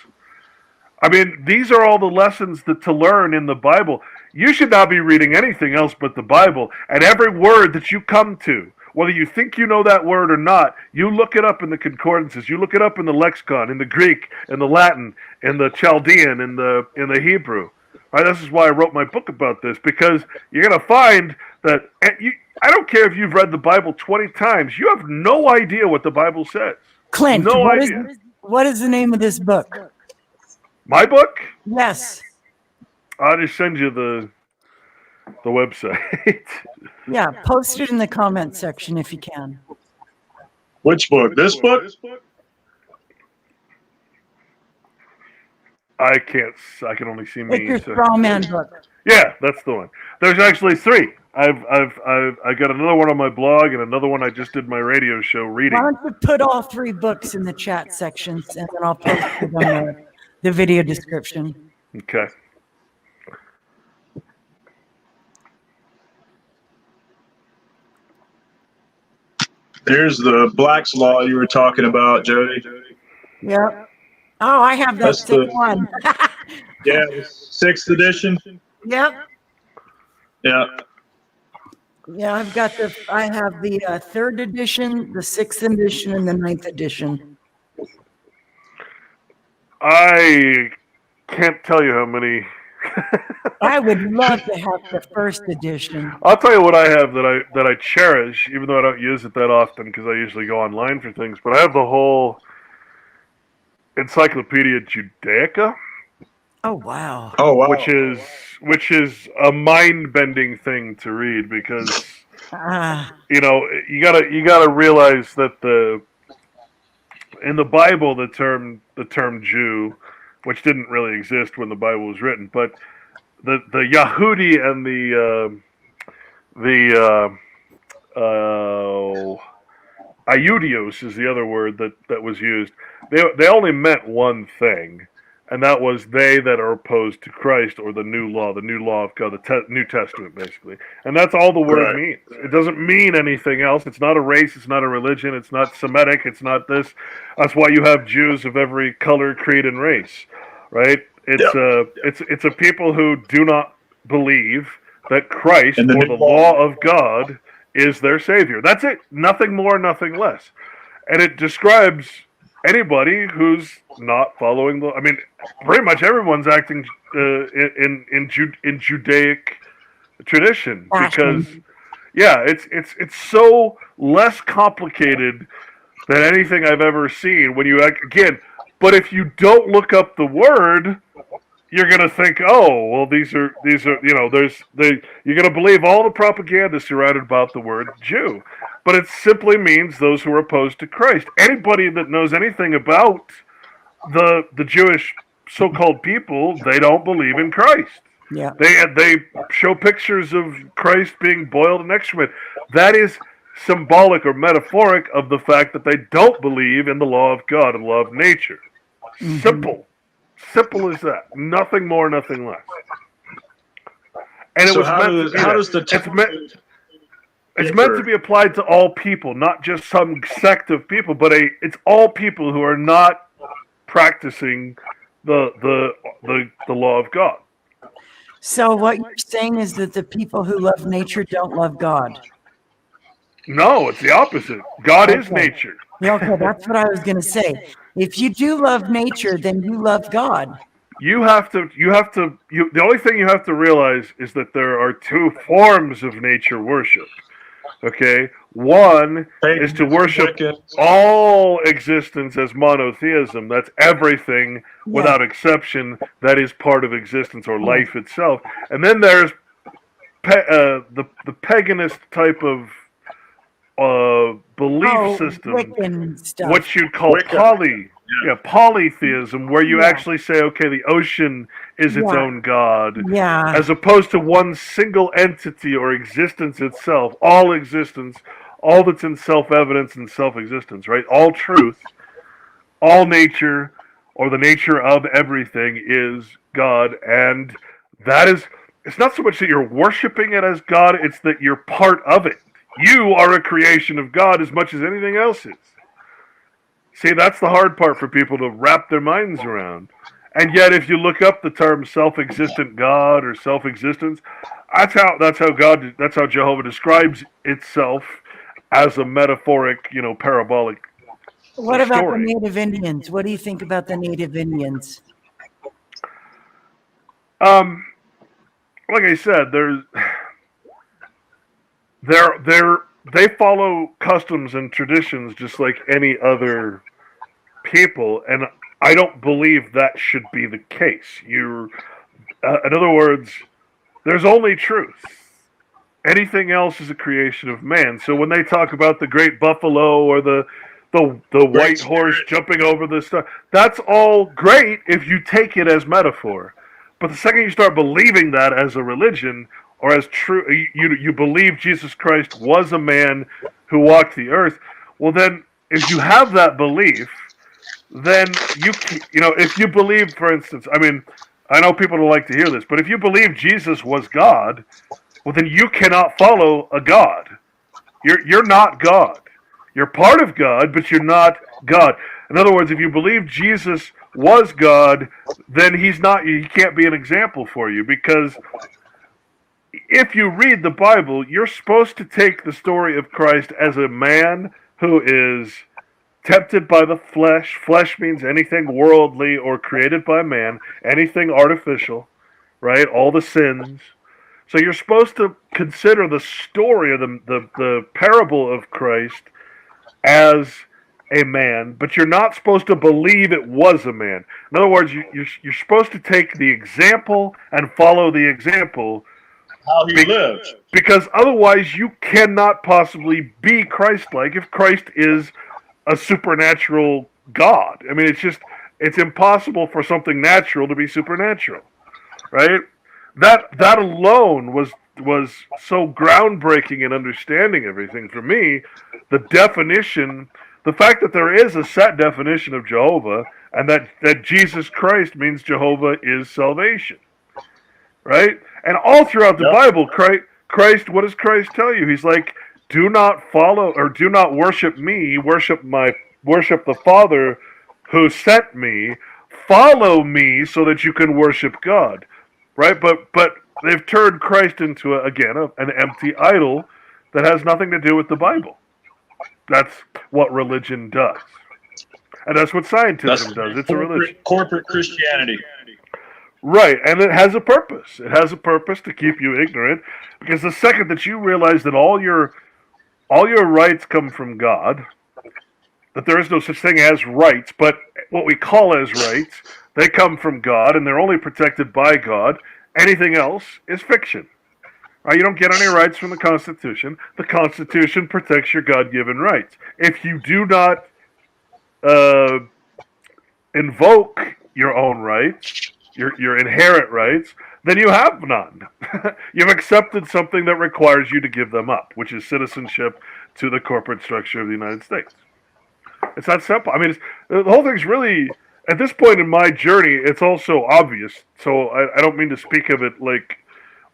I mean, these are all the lessons to learn in the Bible. You should not be reading anything else but the Bible. And every word that you come to, whether you think you know that word or not, you look it up in the concordances, you look it up in the lexicon, in the Greek, in the Latin, in the Chaldean, in the Hebrew. Right, this is why I wrote my book about this, because you're going to find that I don't care if you've read the Bible 20 times, you have no idea what the Bible says. Clint, No idea. What is the name of this book? My book? Yes. I'll just send you the website. Yeah, post it in the comment section if you can. Which book? This book? I can only see me. It's your So. straw man book. Yeah, that's the one. There's actually 3. I got another one on my blog and another one I just did my radio show reading. Why don't you put all 3 books in the chat sections, and then I'll post it on the video description. Okay. Here's the Black's Law you were talking about, Jody. Yep. Oh, I have that That's the- one. Yeah, 6th edition. Yep. Yeah. Yeah, I have the 3rd edition, the 6th edition, and the 9th edition. I can't tell you how many. I would love to have the 1st edition. I'll tell you what I have that I cherish, even though I don't use it that often because I usually go online for things. But I have the whole Encyclopedia Judaica. Oh wow! Oh wow! Which is a mind-bending thing to read because you gotta realize that in the Bible the term Jew, which didn't really exist when the Bible was written, but the Yahudi and the Iudios is the other word that was used. They only meant one thing, and that was they that are opposed to Christ or the new law of God, the New Testament, basically. And that's all the word means. It doesn't mean anything else. It's not a race. It's not a religion. It's not Semitic. It's not this. That's why you have Jews of every color, creed, and race, right? It's a people who do not believe that Christ or the law of God is their Savior. That's it. Nothing more, nothing less. And it describes anybody who's not following the. I mean, pretty much everyone's acting in Judaic tradition because, yeah, it's so less complicated than anything I've ever seen. When you again, but if you don't look up the word, you're gonna think, oh, well, these are you're gonna believe all the propaganda surrounded about the word Jew, but it simply means those who are opposed to Christ. Anybody that knows anything about the Jewish so-called people, they don't believe in Christ. Yeah, they show pictures of Christ being boiled in excrement. That is symbolic or metaphoric of the fact that they don't believe in the law of God and law of nature. Mm-hmm. Simple as that. Nothing more, nothing less. And so it's meant to be applied to all people, not just some sect of people, but it's all people who are not practicing the law of God. So what you're saying is that the people who love nature don't love God. No, it's the opposite. God is nature. Okay, that's what I was going to say. If you do love nature, then you love God. The only thing you have to realize is that there are 2 forms of nature worship. Okay? One is to worship all existence as monotheism. That's everything without exception that is part of existence or life itself. And then there's the paganist type of belief system, stuff. what you'd call polytheism, where you Yeah. actually say, okay, the ocean is its Yeah. own god, Yeah. as opposed to one single entity or existence itself, all existence, all that's in self-evidence and self-existence, right? All truth, all nature, or the nature of everything is God, and that is, it's not so much that you're worshiping it as God, it's that you're part of it. You are a creation of God as much as anything else is. See, that's the hard part for people to wrap their minds around. And yet, if you look up the term self-existent God or self-existence, that's how Jehovah describes itself as a metaphoric, parabolic What about the story. Native Indians? What do you think about the Native Indians? Like I said, they follow customs and traditions just like any other people, and I don't believe that should be the case. In other words, there's only truth. Anything else is a creation of man. So when they talk about the great buffalo or the white horse jumping over the stuff, that's all great if you take it as metaphor. But the second you start believing that as a religion or as true, you believe Jesus Christ was a man who walked the earth. Well, then if you have that belief, then if you believe, for instance, I mean, I know people don't like to hear this, but if you believe Jesus was God, well, then you cannot follow a God. You're not God. You're part of God, but you're not God. In other words, if you believe Jesus was God, then he can't be an example for you, because if you read the Bible, you're supposed to take the story of Christ as a man who is tempted by the flesh. Flesh means anything worldly or created by man, anything artificial, right? All the sins. So you're supposed to consider the story of the parable of Christ as a man, but you're not supposed to believe it was a man. In other words, you're supposed to take the example and follow the example. How he lived. Because otherwise you cannot possibly be Christ-like if Christ is a supernatural God. I mean, it's impossible for something natural to be supernatural, right? That alone was so groundbreaking in understanding everything for me. The definition, the fact that there is a set definition of Jehovah, and that Jesus Christ means Jehovah is salvation, right? And all throughout the Bible, Christ, what does Christ tell you? He's like, do not follow or do not worship me, worship the Father who sent me. Follow me so that you can worship God, right? But they've turned Christ into an empty idol that has nothing to do with the Bible. That's what religion does, and that's what scientism does. It's a religion, corporate Christianity. right? And it has a purpose. It has a purpose to keep you ignorant, because the second that you realize that all your rights come from God, that there is no such thing as rights, but what we call as rights, they come from God, and they're only protected by God. Anything else is fiction. Right? You don't get any rights from the Constitution. The Constitution protects your God-given rights. If you do not invoke your own rights, your inherent rights, then you have none. You've accepted something that requires you to give them up, which is citizenship to the corporate structure of the United States. It's that simple. I mean, the whole thing's really, at this point in my journey, it's also obvious. So I don't mean to speak of it like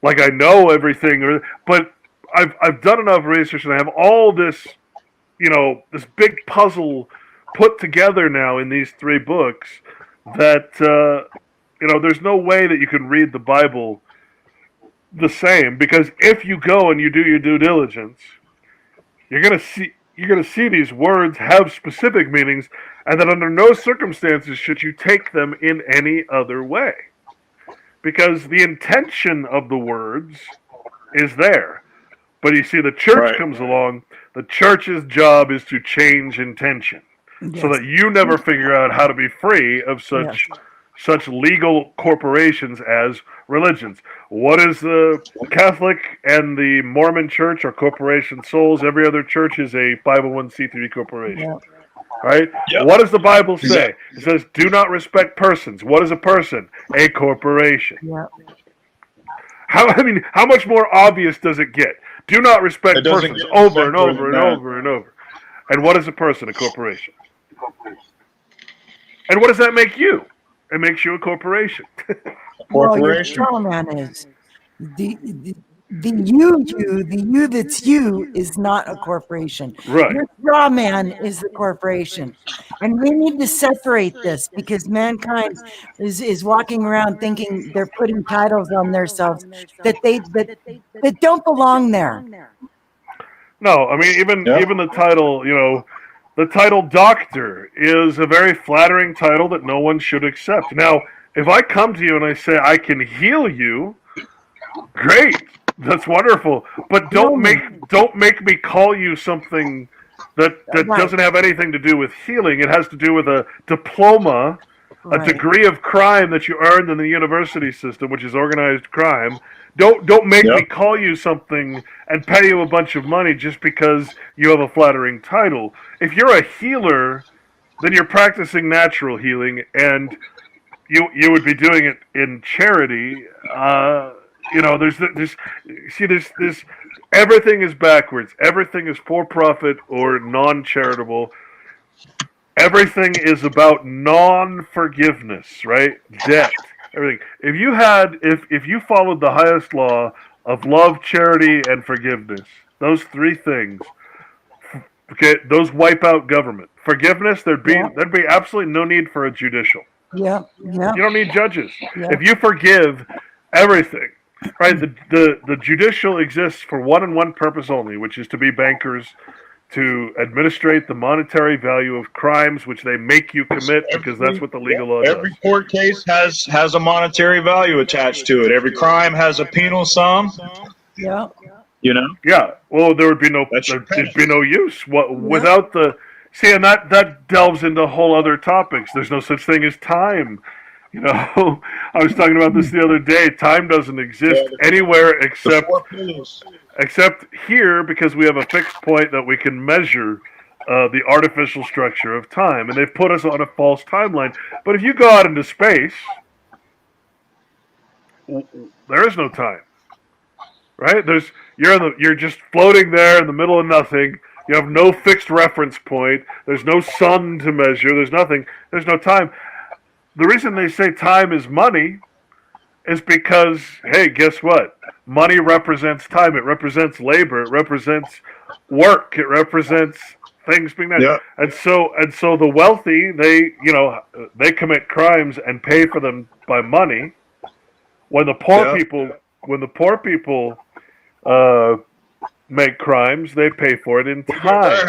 I know everything, but I've done enough research, and I have all this, this big puzzle put together now in these 3 books that, there's no way that you can read the Bible the same, because if you go and you do your due diligence, you're going to see these words have specific meanings, and that under no circumstances should you take them in any other way. Because the intention of the words is there. But you see, the church comes along, the church's job is to change intention. Yes. So that you never figure out how to be free of such legal corporations as religions. What is the Catholic and the Mormon church are corporation souls? Every other church is a 501c3 corporation. Right? Yep. What does the Bible say? Exactly. It says, do not respect persons. What is a person? A corporation. Yeah. How much more obvious does it get? Do not respect It doesn't persons get any over and simpler over than and that. over and over. And what is a person? A corporation. And what does that make you? It makes you a corporation. Well, your Corporation. straw man is the you that's you is not a corporation. Right. Your straw man is the corporation. And we need to separate this because mankind is walking around thinking they're putting titles on themselves that don't belong there. No, I mean even the title, the title doctor is a very flattering title that no one should accept. Now, if I come to you and I say I can heal you, great. That's wonderful. But don't make me call you something that Right. doesn't have anything to do with healing. It has to do with a diploma, Right. a degree of crime that you earned in the university system, which is organized crime. Don't make me call you something and pay you a bunch of money just because you have a flattering title. If you're a healer, then you're practicing natural healing, and you would be doing it in charity. There's everything is backwards. Everything is for profit or non-charitable. Everything is about non-forgiveness, right? Debt, everything. If you followed the highest law of love, charity, and forgiveness, those three things, okay, those wipe out government. Forgiveness, there'd be absolutely no need for a judicial. Yeah. Yeah. You don't need judges. Yeah. If you forgive everything, right? The judicial exists for one and one purpose only, which is to be bankers, to administrate the monetary value of crimes which they make you commit, because that's what the legal law does. Every court case has a monetary value attached to it. Every crime has a penal sum. Yeah. Yeah. Well, there'd be no use. Without the and that delves into whole other topics. There's no such thing as time. I was talking about this the other day. Time doesn't exist anywhere except here, because we have a fixed point that we can measure the artificial structure of time, and they've put us on a false timeline. But if you go out into space, there is no time, right? You're just floating there in the middle of nothing. You have no fixed reference point. There's no sun to measure. There's nothing. There's no time. The reason they say time is money is because, hey, guess what? Money represents time. It represents labor. It represents work. It represents things being done. Yeah. And so the wealthy, they commit crimes and pay for them by money. When the poor people make crimes, they pay for it in time.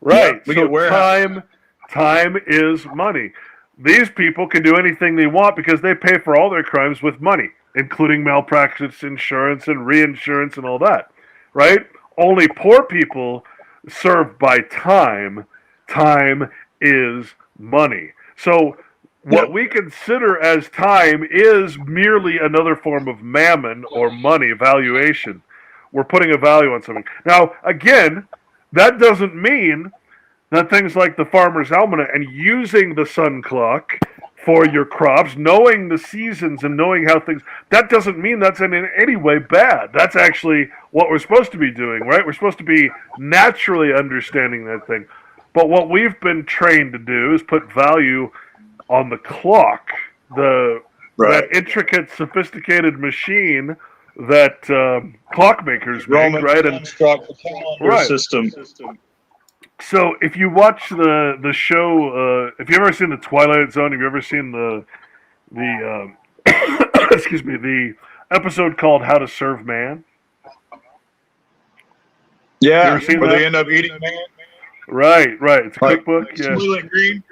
Right. Yeah, so time is money. These people can do anything they want because they pay for all their crimes with money, including malpractice insurance and reinsurance and all that, right? Only poor people serve by time. Time is money. So what we consider as time is merely another form of mammon or money, valuation. We're putting a value on something. Now, again, that doesn't mean that things like the Farmer's Almanac and using the sun clock for your crops, knowing the seasons and knowing how things, that doesn't mean that's in any way bad. That's actually what we're supposed to be doing, right? We're supposed to be naturally understanding that thing. But what we've been trained to do is put value on the clock, that intricate, sophisticated machine that clockmakers make, right? And the calendar system. So if you watch the show, if you've ever seen the Twilight Zone, have you ever seen the excuse me, the episode called How to Serve Man? Yeah, where they end up eating man. Right. It's a cookbook. Yeah. Green.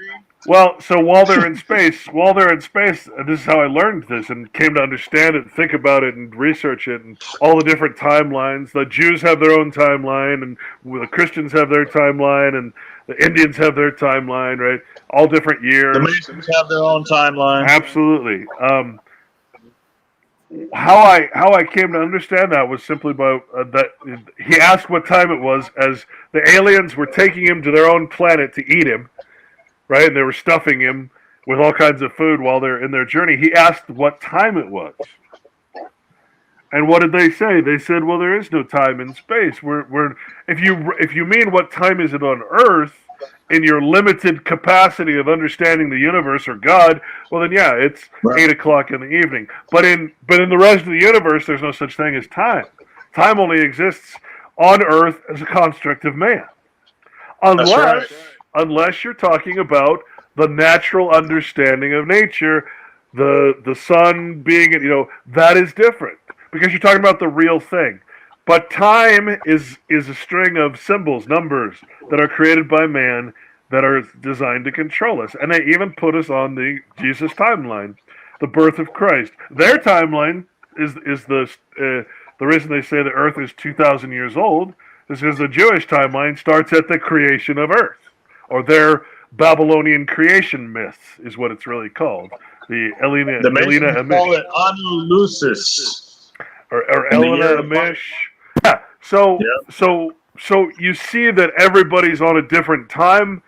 Well, so while they're in space, this is how I learned this and came to understand it, think about it, and research it, and all the different timelines. The Jews have their own timeline, and the Christians have their timeline, and the Indians have their timeline, right? All different years. The Masons have their own timeline. Absolutely. how I came to understand that was simply by that he asked what time it was as the aliens were taking him to their own planet to eat him, right? And they were stuffing him with all kinds of food while they're in their journey. He asked what time it was. And what did they say? They said, "Well, there is no time in space. We're if you mean what time is it on Earth in your limited capacity of understanding the universe or God, well then yeah, it's Right. 8 o'clock in the evening. But in the rest of the universe, there's no such thing as time. Time only exists on Earth as a construct of man, unless right. unless you're talking about the natural understanding of nature, the sun being that is different because you're talking about the real thing. But time is a string of symbols, numbers that are created by man that are designed to control us, and they even put us on the Jesus timeline, the birth of Christ. Their timeline is the reason they say the Earth is 2,000 years old is because the Jewish timeline starts at the creation of Earth, or their Babylonian creation myth is what it's really called. The Elena Masons call Amish, it Anunnaki. or In the Elena year of Amish. Yeah. So Yeah. so you see that everybody's on a different time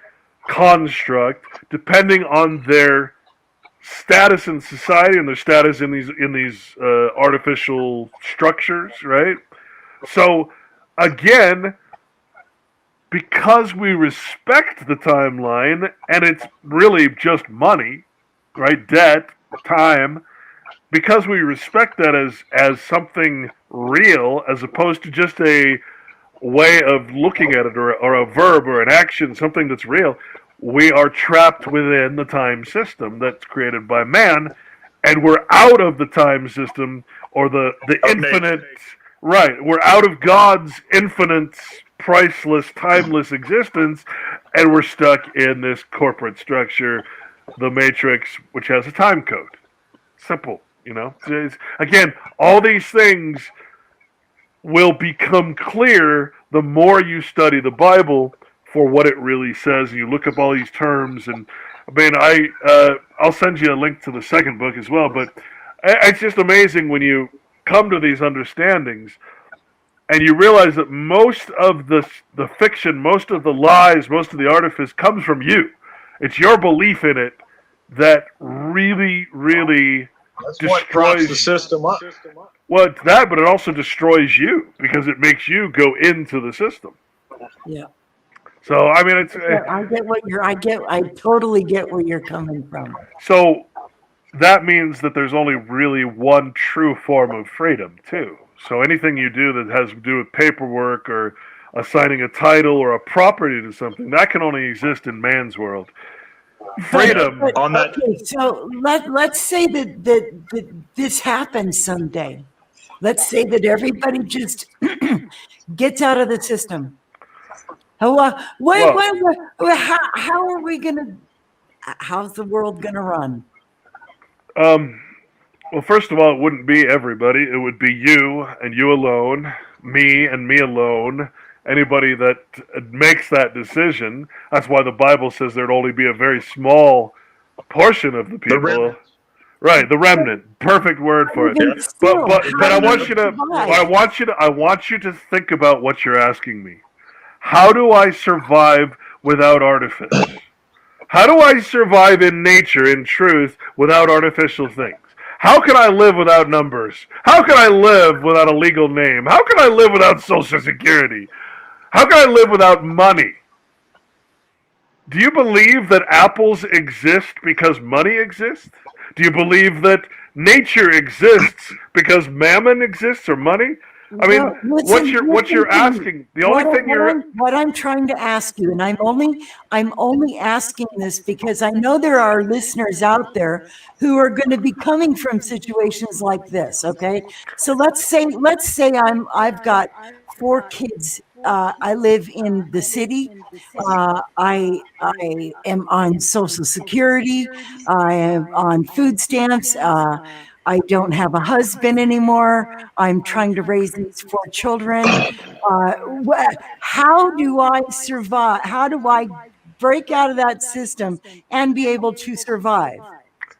construct depending on their status in society and their status in these artificial structures, right? So again, because we respect the timeline and it's really just money, right? Debt, time. Because we respect that as something real, as opposed to just a way of looking at it, or a verb or an action, something that's real, we are trapped within the time system that's created by man, and we're out of the time system or the infinite. Right, we're out of God's infinite, priceless, timeless existence, and we're stuck in this corporate structure, the matrix, which has a time code. Simple, again, all these things will become clear the more you study the Bible for what it really says. And you look up all these terms, and I'll send you a link to the second book as well. But it's just amazing when you come to these understandings, and you realize that most of the fiction, most of the lies, most of the artifice comes from you. It's your belief in it that really, really That's what props the system up. Well, it's that, but it also destroys you because it makes you go into the system. Yeah. So I mean, it's I totally get where you're coming from. so that means that there's only really one true form of freedom too. So anything you do that has to do with paperwork or assigning a title or a property to something, that can only exist in man's world. Freedom. But, On that- okay, so let's say that this happens someday. Let's say that everybody just gets out of the system. How are we gonna? How's the world gonna run? Well, first of all, it wouldn't be everybody. It would be you and you alone, me and me alone. Anybody that makes that decision. That's why the Bible says there'd only be a very small portion of the people. remnant. Right, the remnant. Perfect word for it. Even still, But how I do want you you to survive? I want you to think about what you're asking me. How do I survive without artifice? How do I survive in nature, in truth, without artificial things? How can I live without numbers? How can I live without a legal name? How can I live without Social Security? How can I live without money? Do you believe that apples exist because money exists? Do you believe that nature exists because mammon exists or money? I mean, Well, listen, what you're listen to me. asking, the only thing What I'm trying to ask you, and I'm only asking this because I know there are listeners out there who are going to be coming from situations like this. Okay, so let's say I've got 4 kids. I live in the city. I am on Social Security. I am on food stamps. I don't have a husband anymore. I'm trying to raise these 4 children. How do I survive? How do I break out of that system and be able to survive?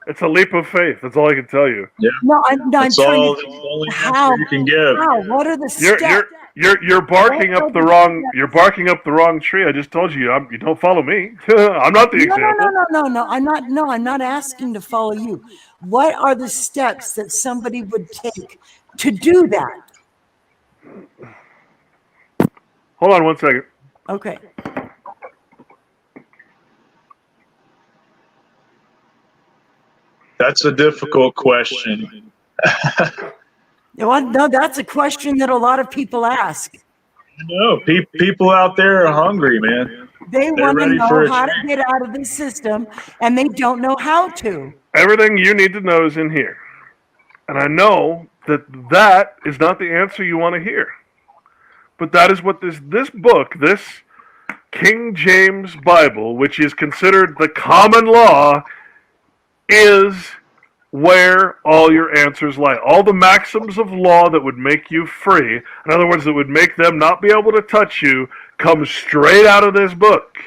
It's a leap of faith. That's all I can tell you. No, I'm That's trying all. to. That's the only How? answer you can give. How? What are the You're steps? you're barking up the wrong. You're barking up the wrong tree. I just told you. You don't follow me. I'm not the No, example. no. I'm not. No, I'm not asking to follow you. What are the steps that somebody would take to do that? Hold on one second. Okay. That's a difficult question. Well, no, that's a question that a lot of people ask. No, people out there are hungry, man. They They're want to ready for know a how to change. get out of the system, and they don't know how to. Everything you need to know is in here, and I know that is not the answer you want to hear. But that is what this book, this King James Bible, which is considered the common law, is where all your answers lie. All the maxims of law that would make you free, in other words, that would make them not be able to touch you, come straight out of this book.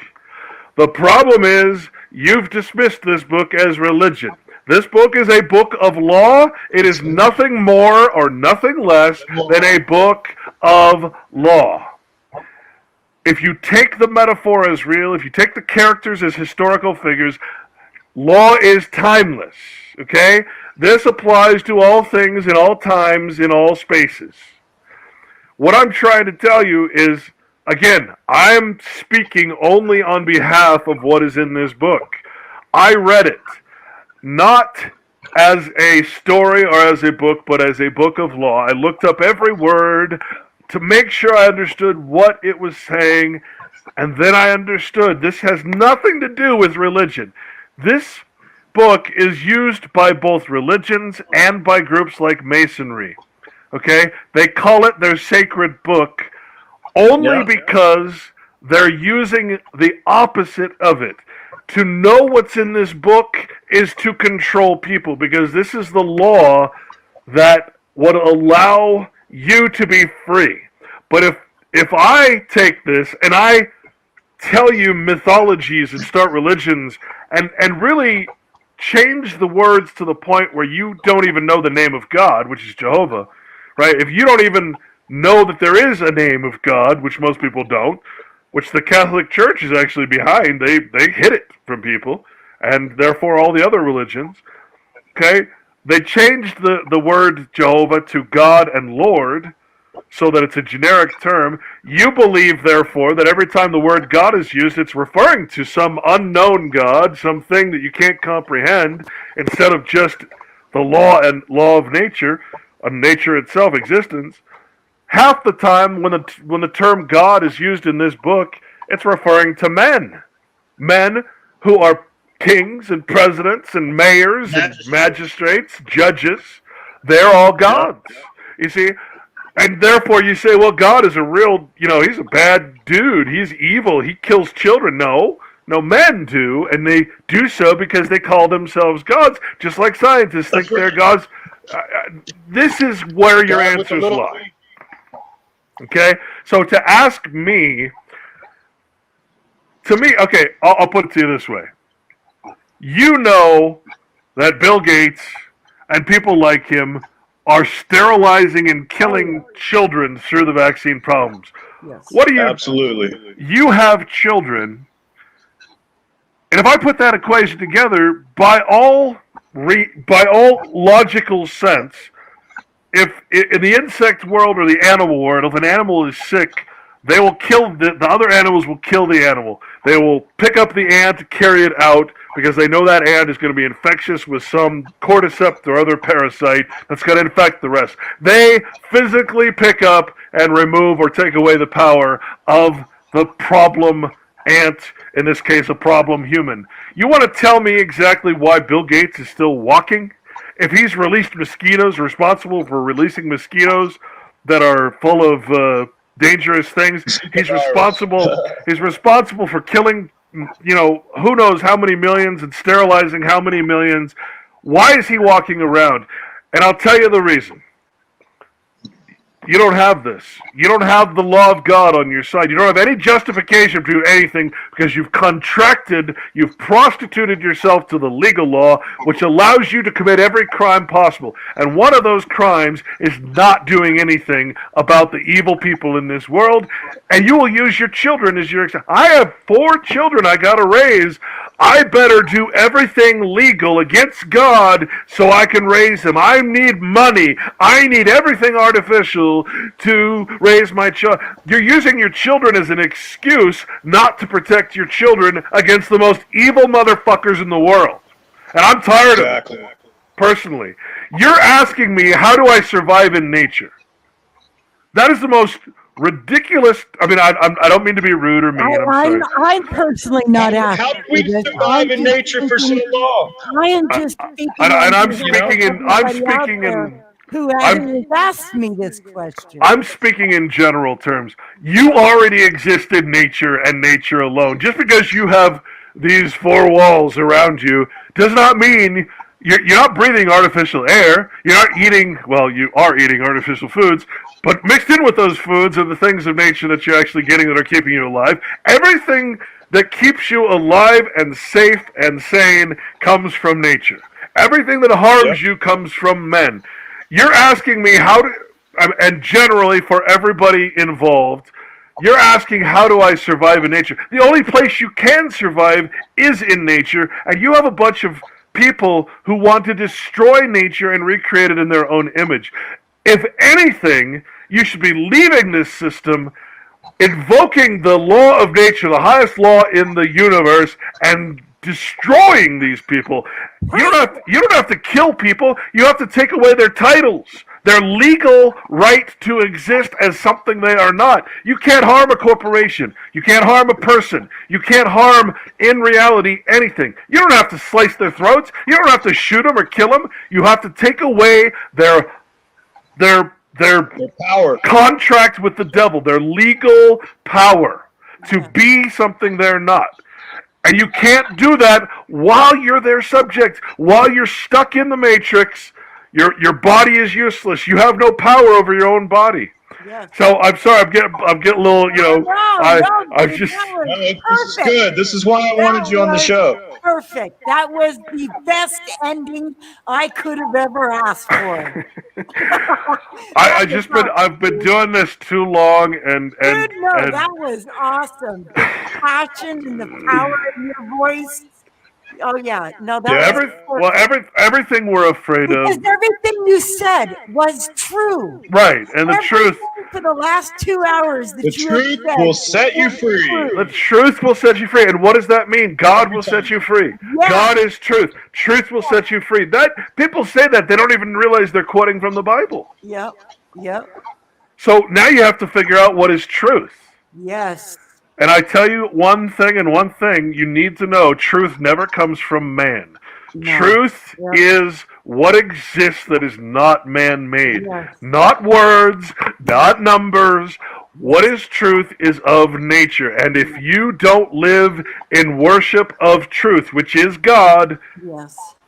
The problem is you've dismissed this book as religion. This book is a book of law. It is nothing more or nothing less than a book of law. If you take the metaphor as real, if you take the characters as historical figures, law is timeless. Okay? This applies to all things in all times, in all spaces. What I'm trying to tell you is, again, I'm speaking only on behalf of what is in this book. I read it not as a story or as a book, but as a book of law. I looked up every word to make sure I understood what it was saying, and then I understood this has nothing to do with religion. This book is used by both religions and by groups like Masonry. Okay? They call it their sacred book only because they're using the opposite of it. To know what's in this book is to control people, because this is the law that would allow you to be free. But if I take this and I tell you mythologies and start religions and really change the words to the point where you don't even know the name of God, which is Jehovah, right? If you don't even know that there is a name of God, which most people don't, which the Catholic Church is actually behind, they hid it from people, and therefore all the other religions, okay? They changed the word Jehovah to God and Lord, so that it's a generic term. You believe, therefore, that every time the word God is used, it's referring to some unknown God, something that you can't comprehend, instead of just the law and law of nature itself, existence. Half the time when the term God is used in this book, it's referring to men who are kings and presidents and mayors and magistrates, judges. They're all gods. You see? And therefore you say, well, God is a real, he's a bad dude. He's evil. He kills children. No, men do, and they do so because they call themselves gods, just like scientists think they're gods. This is where your answers lie. Okay? So to ask me, okay, I'll put it to you this way. You know that Bill Gates and people like him are sterilizing and killing children through the vaccine problems. Yes. What do you... Absolutely. You have children, and if I put that equation together, by all logical sense, if in the insect world or the animal world, if an animal is sick, they will kill the other animals will kill the animal. They will pick up the ant, carry it out, because they know that ant is going to be infectious with some cordyceps or other parasite that's going to infect the rest. They physically pick up and remove or take away the power of the problem ant, in this case a problem human. You want to tell me exactly why Bill Gates is still walking? If he's released mosquitoes, responsible for releasing mosquitoes that are full of dangerous things, he's responsible for killing, who knows how many millions and sterilizing how many millions. Why is he walking around? And I'll tell you the reason. You don't have this. You don't have the law of God on your side. You don't have any justification to do anything because you've prostituted yourself to the legal law, which allows you to commit every crime possible. And one of those crimes is not doing anything about the evil people in this world. And you will use your children as your example. I have 4 children I got to raise. I better do everything legal against God so I can raise them. I need money. I need everything artificial to raise my child. You're using your children as an excuse not to protect your children against the most evil motherfuckers in the world. And I'm tired of it, personally. You're asking me, how do I survive in nature? That is the most ridiculous. I mean, I don't mean to be rude or mean. I'm personally not asking. How do we survive in nature for so long? I am just speaking. I'm speaking in. Who hasn't asked me this question? I'm speaking in general terms. You already exist in nature and nature alone. Just because you have these 4 walls around you does not mean you're not breathing artificial air. You're not eating. Well, you are eating artificial foods. But mixed in with those foods are the things of nature that you're actually getting that are keeping you alive. Everything that keeps you alive and safe and sane comes from nature. Everything that harms you comes from men. You're asking me and generally for everybody involved, you're asking how do I survive in nature? The only place you can survive is in nature, and you have a bunch of people who want to destroy nature and recreate it in their own image. If anything, you should be leaving this system, invoking the law of nature, the highest law in the universe, and destroying these people. You don't have to kill people. You have to take away their titles, their legal right to exist as something they are not. You can't harm a corporation. You can't harm a person. You can't harm, in reality, anything. You don't have to slice their throats. You don't have to shoot them or kill them. You have to take away their power, contract with the devil, their legal power to be something they're not. And you can't do that while you're their subject, while you're stuck in the matrix. Your body is useless. You have no power over your own body. Yes. So I'm sorry, I'm getting a little, this is good. This is why I wanted you on the show. Perfect. That was the best ending I could have ever asked for. I've been doing this too long, and that was awesome. The passion and the power in your voice. Oh yeah, no, everything we're afraid of. Because everything you said was true. Right, and the truth for the last 2 hours. The truth will set you free. The truth will set you free, and what does that mean? God will set you free. Yeah. God is truth. Truth will set you free. That people say that they don't even realize they're quoting from the Bible. Yep. So now you have to figure out what is truth. Yes. And I tell you one thing you need to know, truth never comes from man. No. Truth is what exists that is not man-made. Yes. Not words, not numbers. What is truth is of nature. And if you don't live in worship of truth, which is God,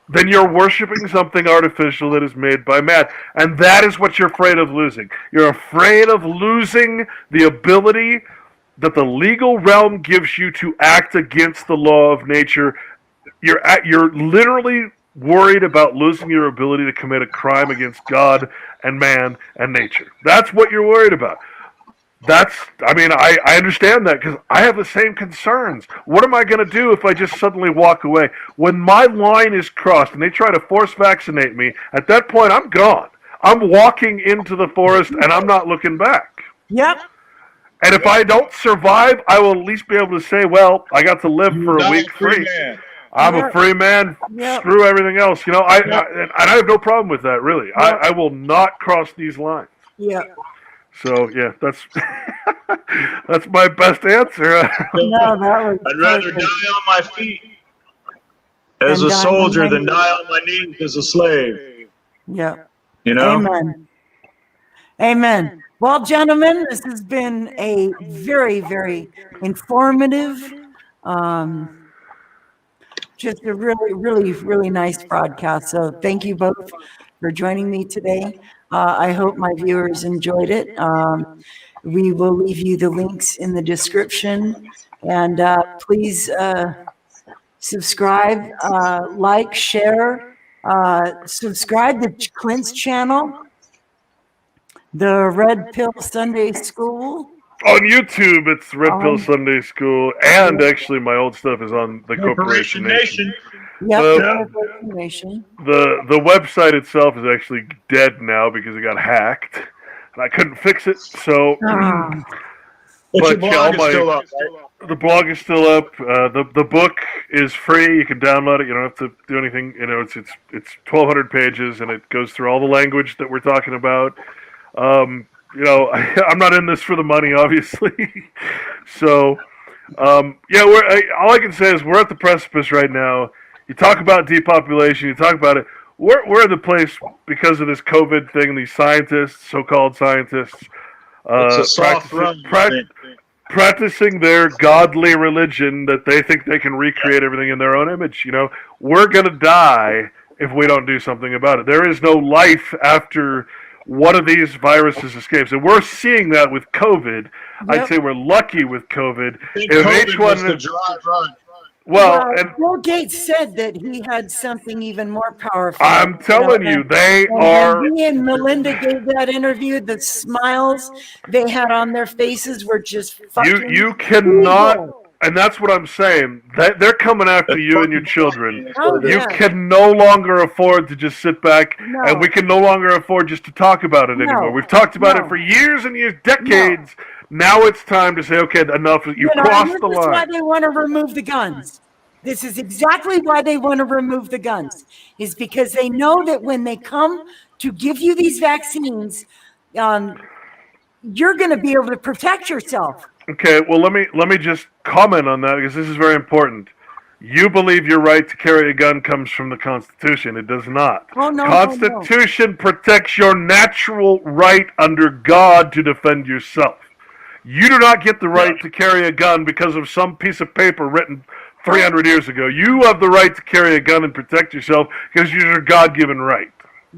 then you're worshiping something artificial that is made by man. And that is what you're afraid of losing. You're afraid of losing the ability that the legal realm gives you to act against the law of nature. You're literally worried about losing your ability to commit a crime against God and man and nature. That's what you're worried about. I understand that because I have the same concerns. What am I going to do if I just suddenly walk away? When my line is crossed and they try to force vaccinate me, at that point I'm gone. I'm walking into the forest and I'm not looking back. Yep. And if I don't survive, I will at least be able to say, well, I got to live for a week free. I'm a free man. Screw everything else. I have no problem with that, really. I will not cross these lines. Yeah. So, that's that's my best answer. I'd rather die on my feet as a soldier than die on my knees as a slave. Yeah. Amen. Well, gentlemen, this has been a very, very informative, just a really, really, really nice broadcast. So thank you both for joining me today. I hope my viewers enjoyed it. We will leave you the links in the description, and please subscribe, like, share, subscribe to Clint's channel, the Red Pill Sunday School. On YouTube, it's Red Pill Sunday School, and actually my old stuff is on the Corporation Nation. Yep, The- Nation. The website itself is actually dead now because it got hacked, and I couldn't fix it. So, But your But, blog yeah, is still up, right? the blog is still up. The book is free. You can download it. You don't have to do anything. You know, it's 1,200 pages, and it goes through all the language that we're talking about. You know, I'm not in this for the money, obviously. So, yeah, all I can say is we're at the precipice right now. You talk about depopulation. You talk about it. We're in the place because of this COVID thing. These scientists, so-called scientists, It's a soft run. practicing their godly religion that they think they can recreate everything in their own image. You know, we're gonna die if we don't do something about it. There is no life after one of these viruses escapes, and we're seeing that with COVID. I'd say we're lucky with COVID. If COVID was the dry run. well, and Bill Gates said that he had something even more powerful. I'm telling you, they and are. when he and Melinda gave that interview, the smiles they had on their faces were just fucking You cannot, evil. and that's what I'm saying. They're coming after you and your children. Oh, You yeah. can no longer afford to just sit back, No. and we can no longer afford just to talk about it anymore. We've talked about it for years and years, decades. Now it's time to say, okay, enough. You crossed the This is why line. they want to remove the guns. This is exactly why they want to remove the guns, is because they know that when they come to give you these vaccines, you're going to be able to protect yourself. Okay, well let me just comment on that because this is very important. You believe your right to carry a gun comes from the Constitution. It does not. Oh, no, Constitution protects your natural right under God to defend yourself. You do not get the right to carry a gun because of some piece of paper written 300 years ago. You have the right to carry a gun and protect yourself because it's your God-given right.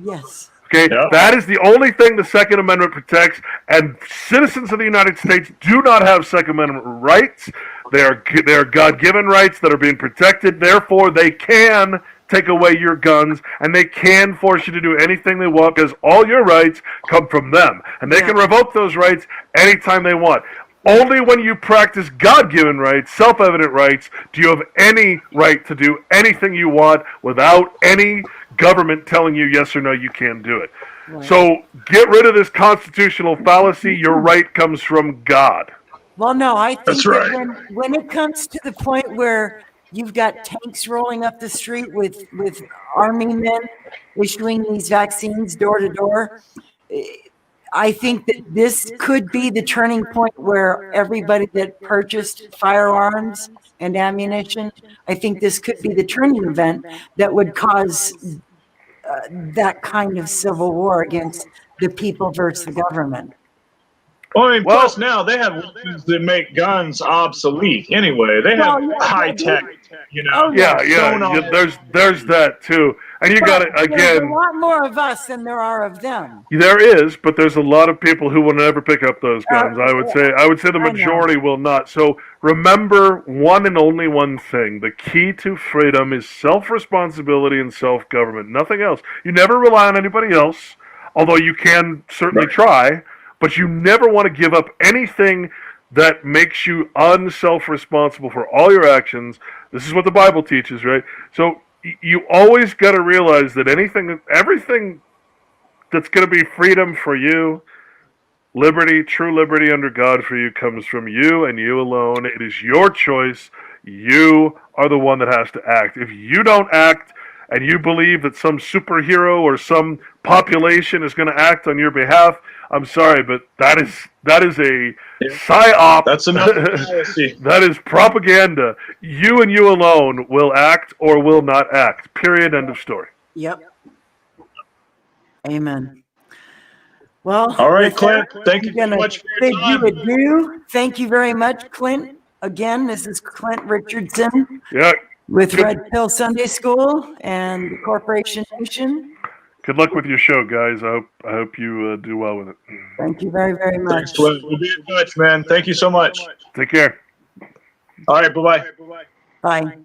Yes. Okay, that is the only thing the Second Amendment protects, and citizens of the United States do not have Second Amendment rights. They are God-given rights that are being protected. Therefore, they can take away your guns, and they can force you to do anything they want because all your rights come from them, and they can revoke those rights anytime they want. Only when you practice God-given rights, self-evident rights, do you have any right to do anything you want without any government telling you yes or no you can do it. Right. So get rid of this constitutional fallacy. Your right comes from God. Well, no, I think That's that right. when it comes to the point where you've got tanks rolling up the street with army men issuing these vaccines door to door, I think that this could be the turning point where everybody that purchased firearms and ammunition, I think this could be the turning event that would cause that kind of civil war against the people versus the government. Well, I mean, plus now they have weapons that make guns obsolete. Anyway, they have high tech. You know. There's that too, and you got it again. There's a lot more of us than there are of them. There is, but there's a lot of people who will never pick up those guns. I would say the majority will not. So remember one and only one thing: the key to freedom is self-responsibility and self-government. Nothing else. You never rely on anybody else, although you can certainly try. But you never want to give up anything that makes you unself-responsible for all your actions. This is what the Bible teaches, right? So you always got to realize that everything that's going to be freedom for you, liberty, true liberty under God for you, comes from you and you alone. It is your choice. You are the one that has to act. If you don't act, and you believe that some superhero or some population is going to act on your behalf, I'm sorry, but that is a psyop. That's another policy. That is propaganda. You and you alone will act or will not act. Period. End of story. Yep. Amen. Well, all right, Clint. Thank you so much for your time. Thank you very much, Clint. Again, this is Clint Richardson. Yeah. With Red Pill Sunday School and Corporation Nation. Good luck with your show, guys. I hope you do well with it. Thank you very, very much. Thanks, Flint. We'll be in touch, man. Thank you so much. Take care. All right, bye-bye. Bye.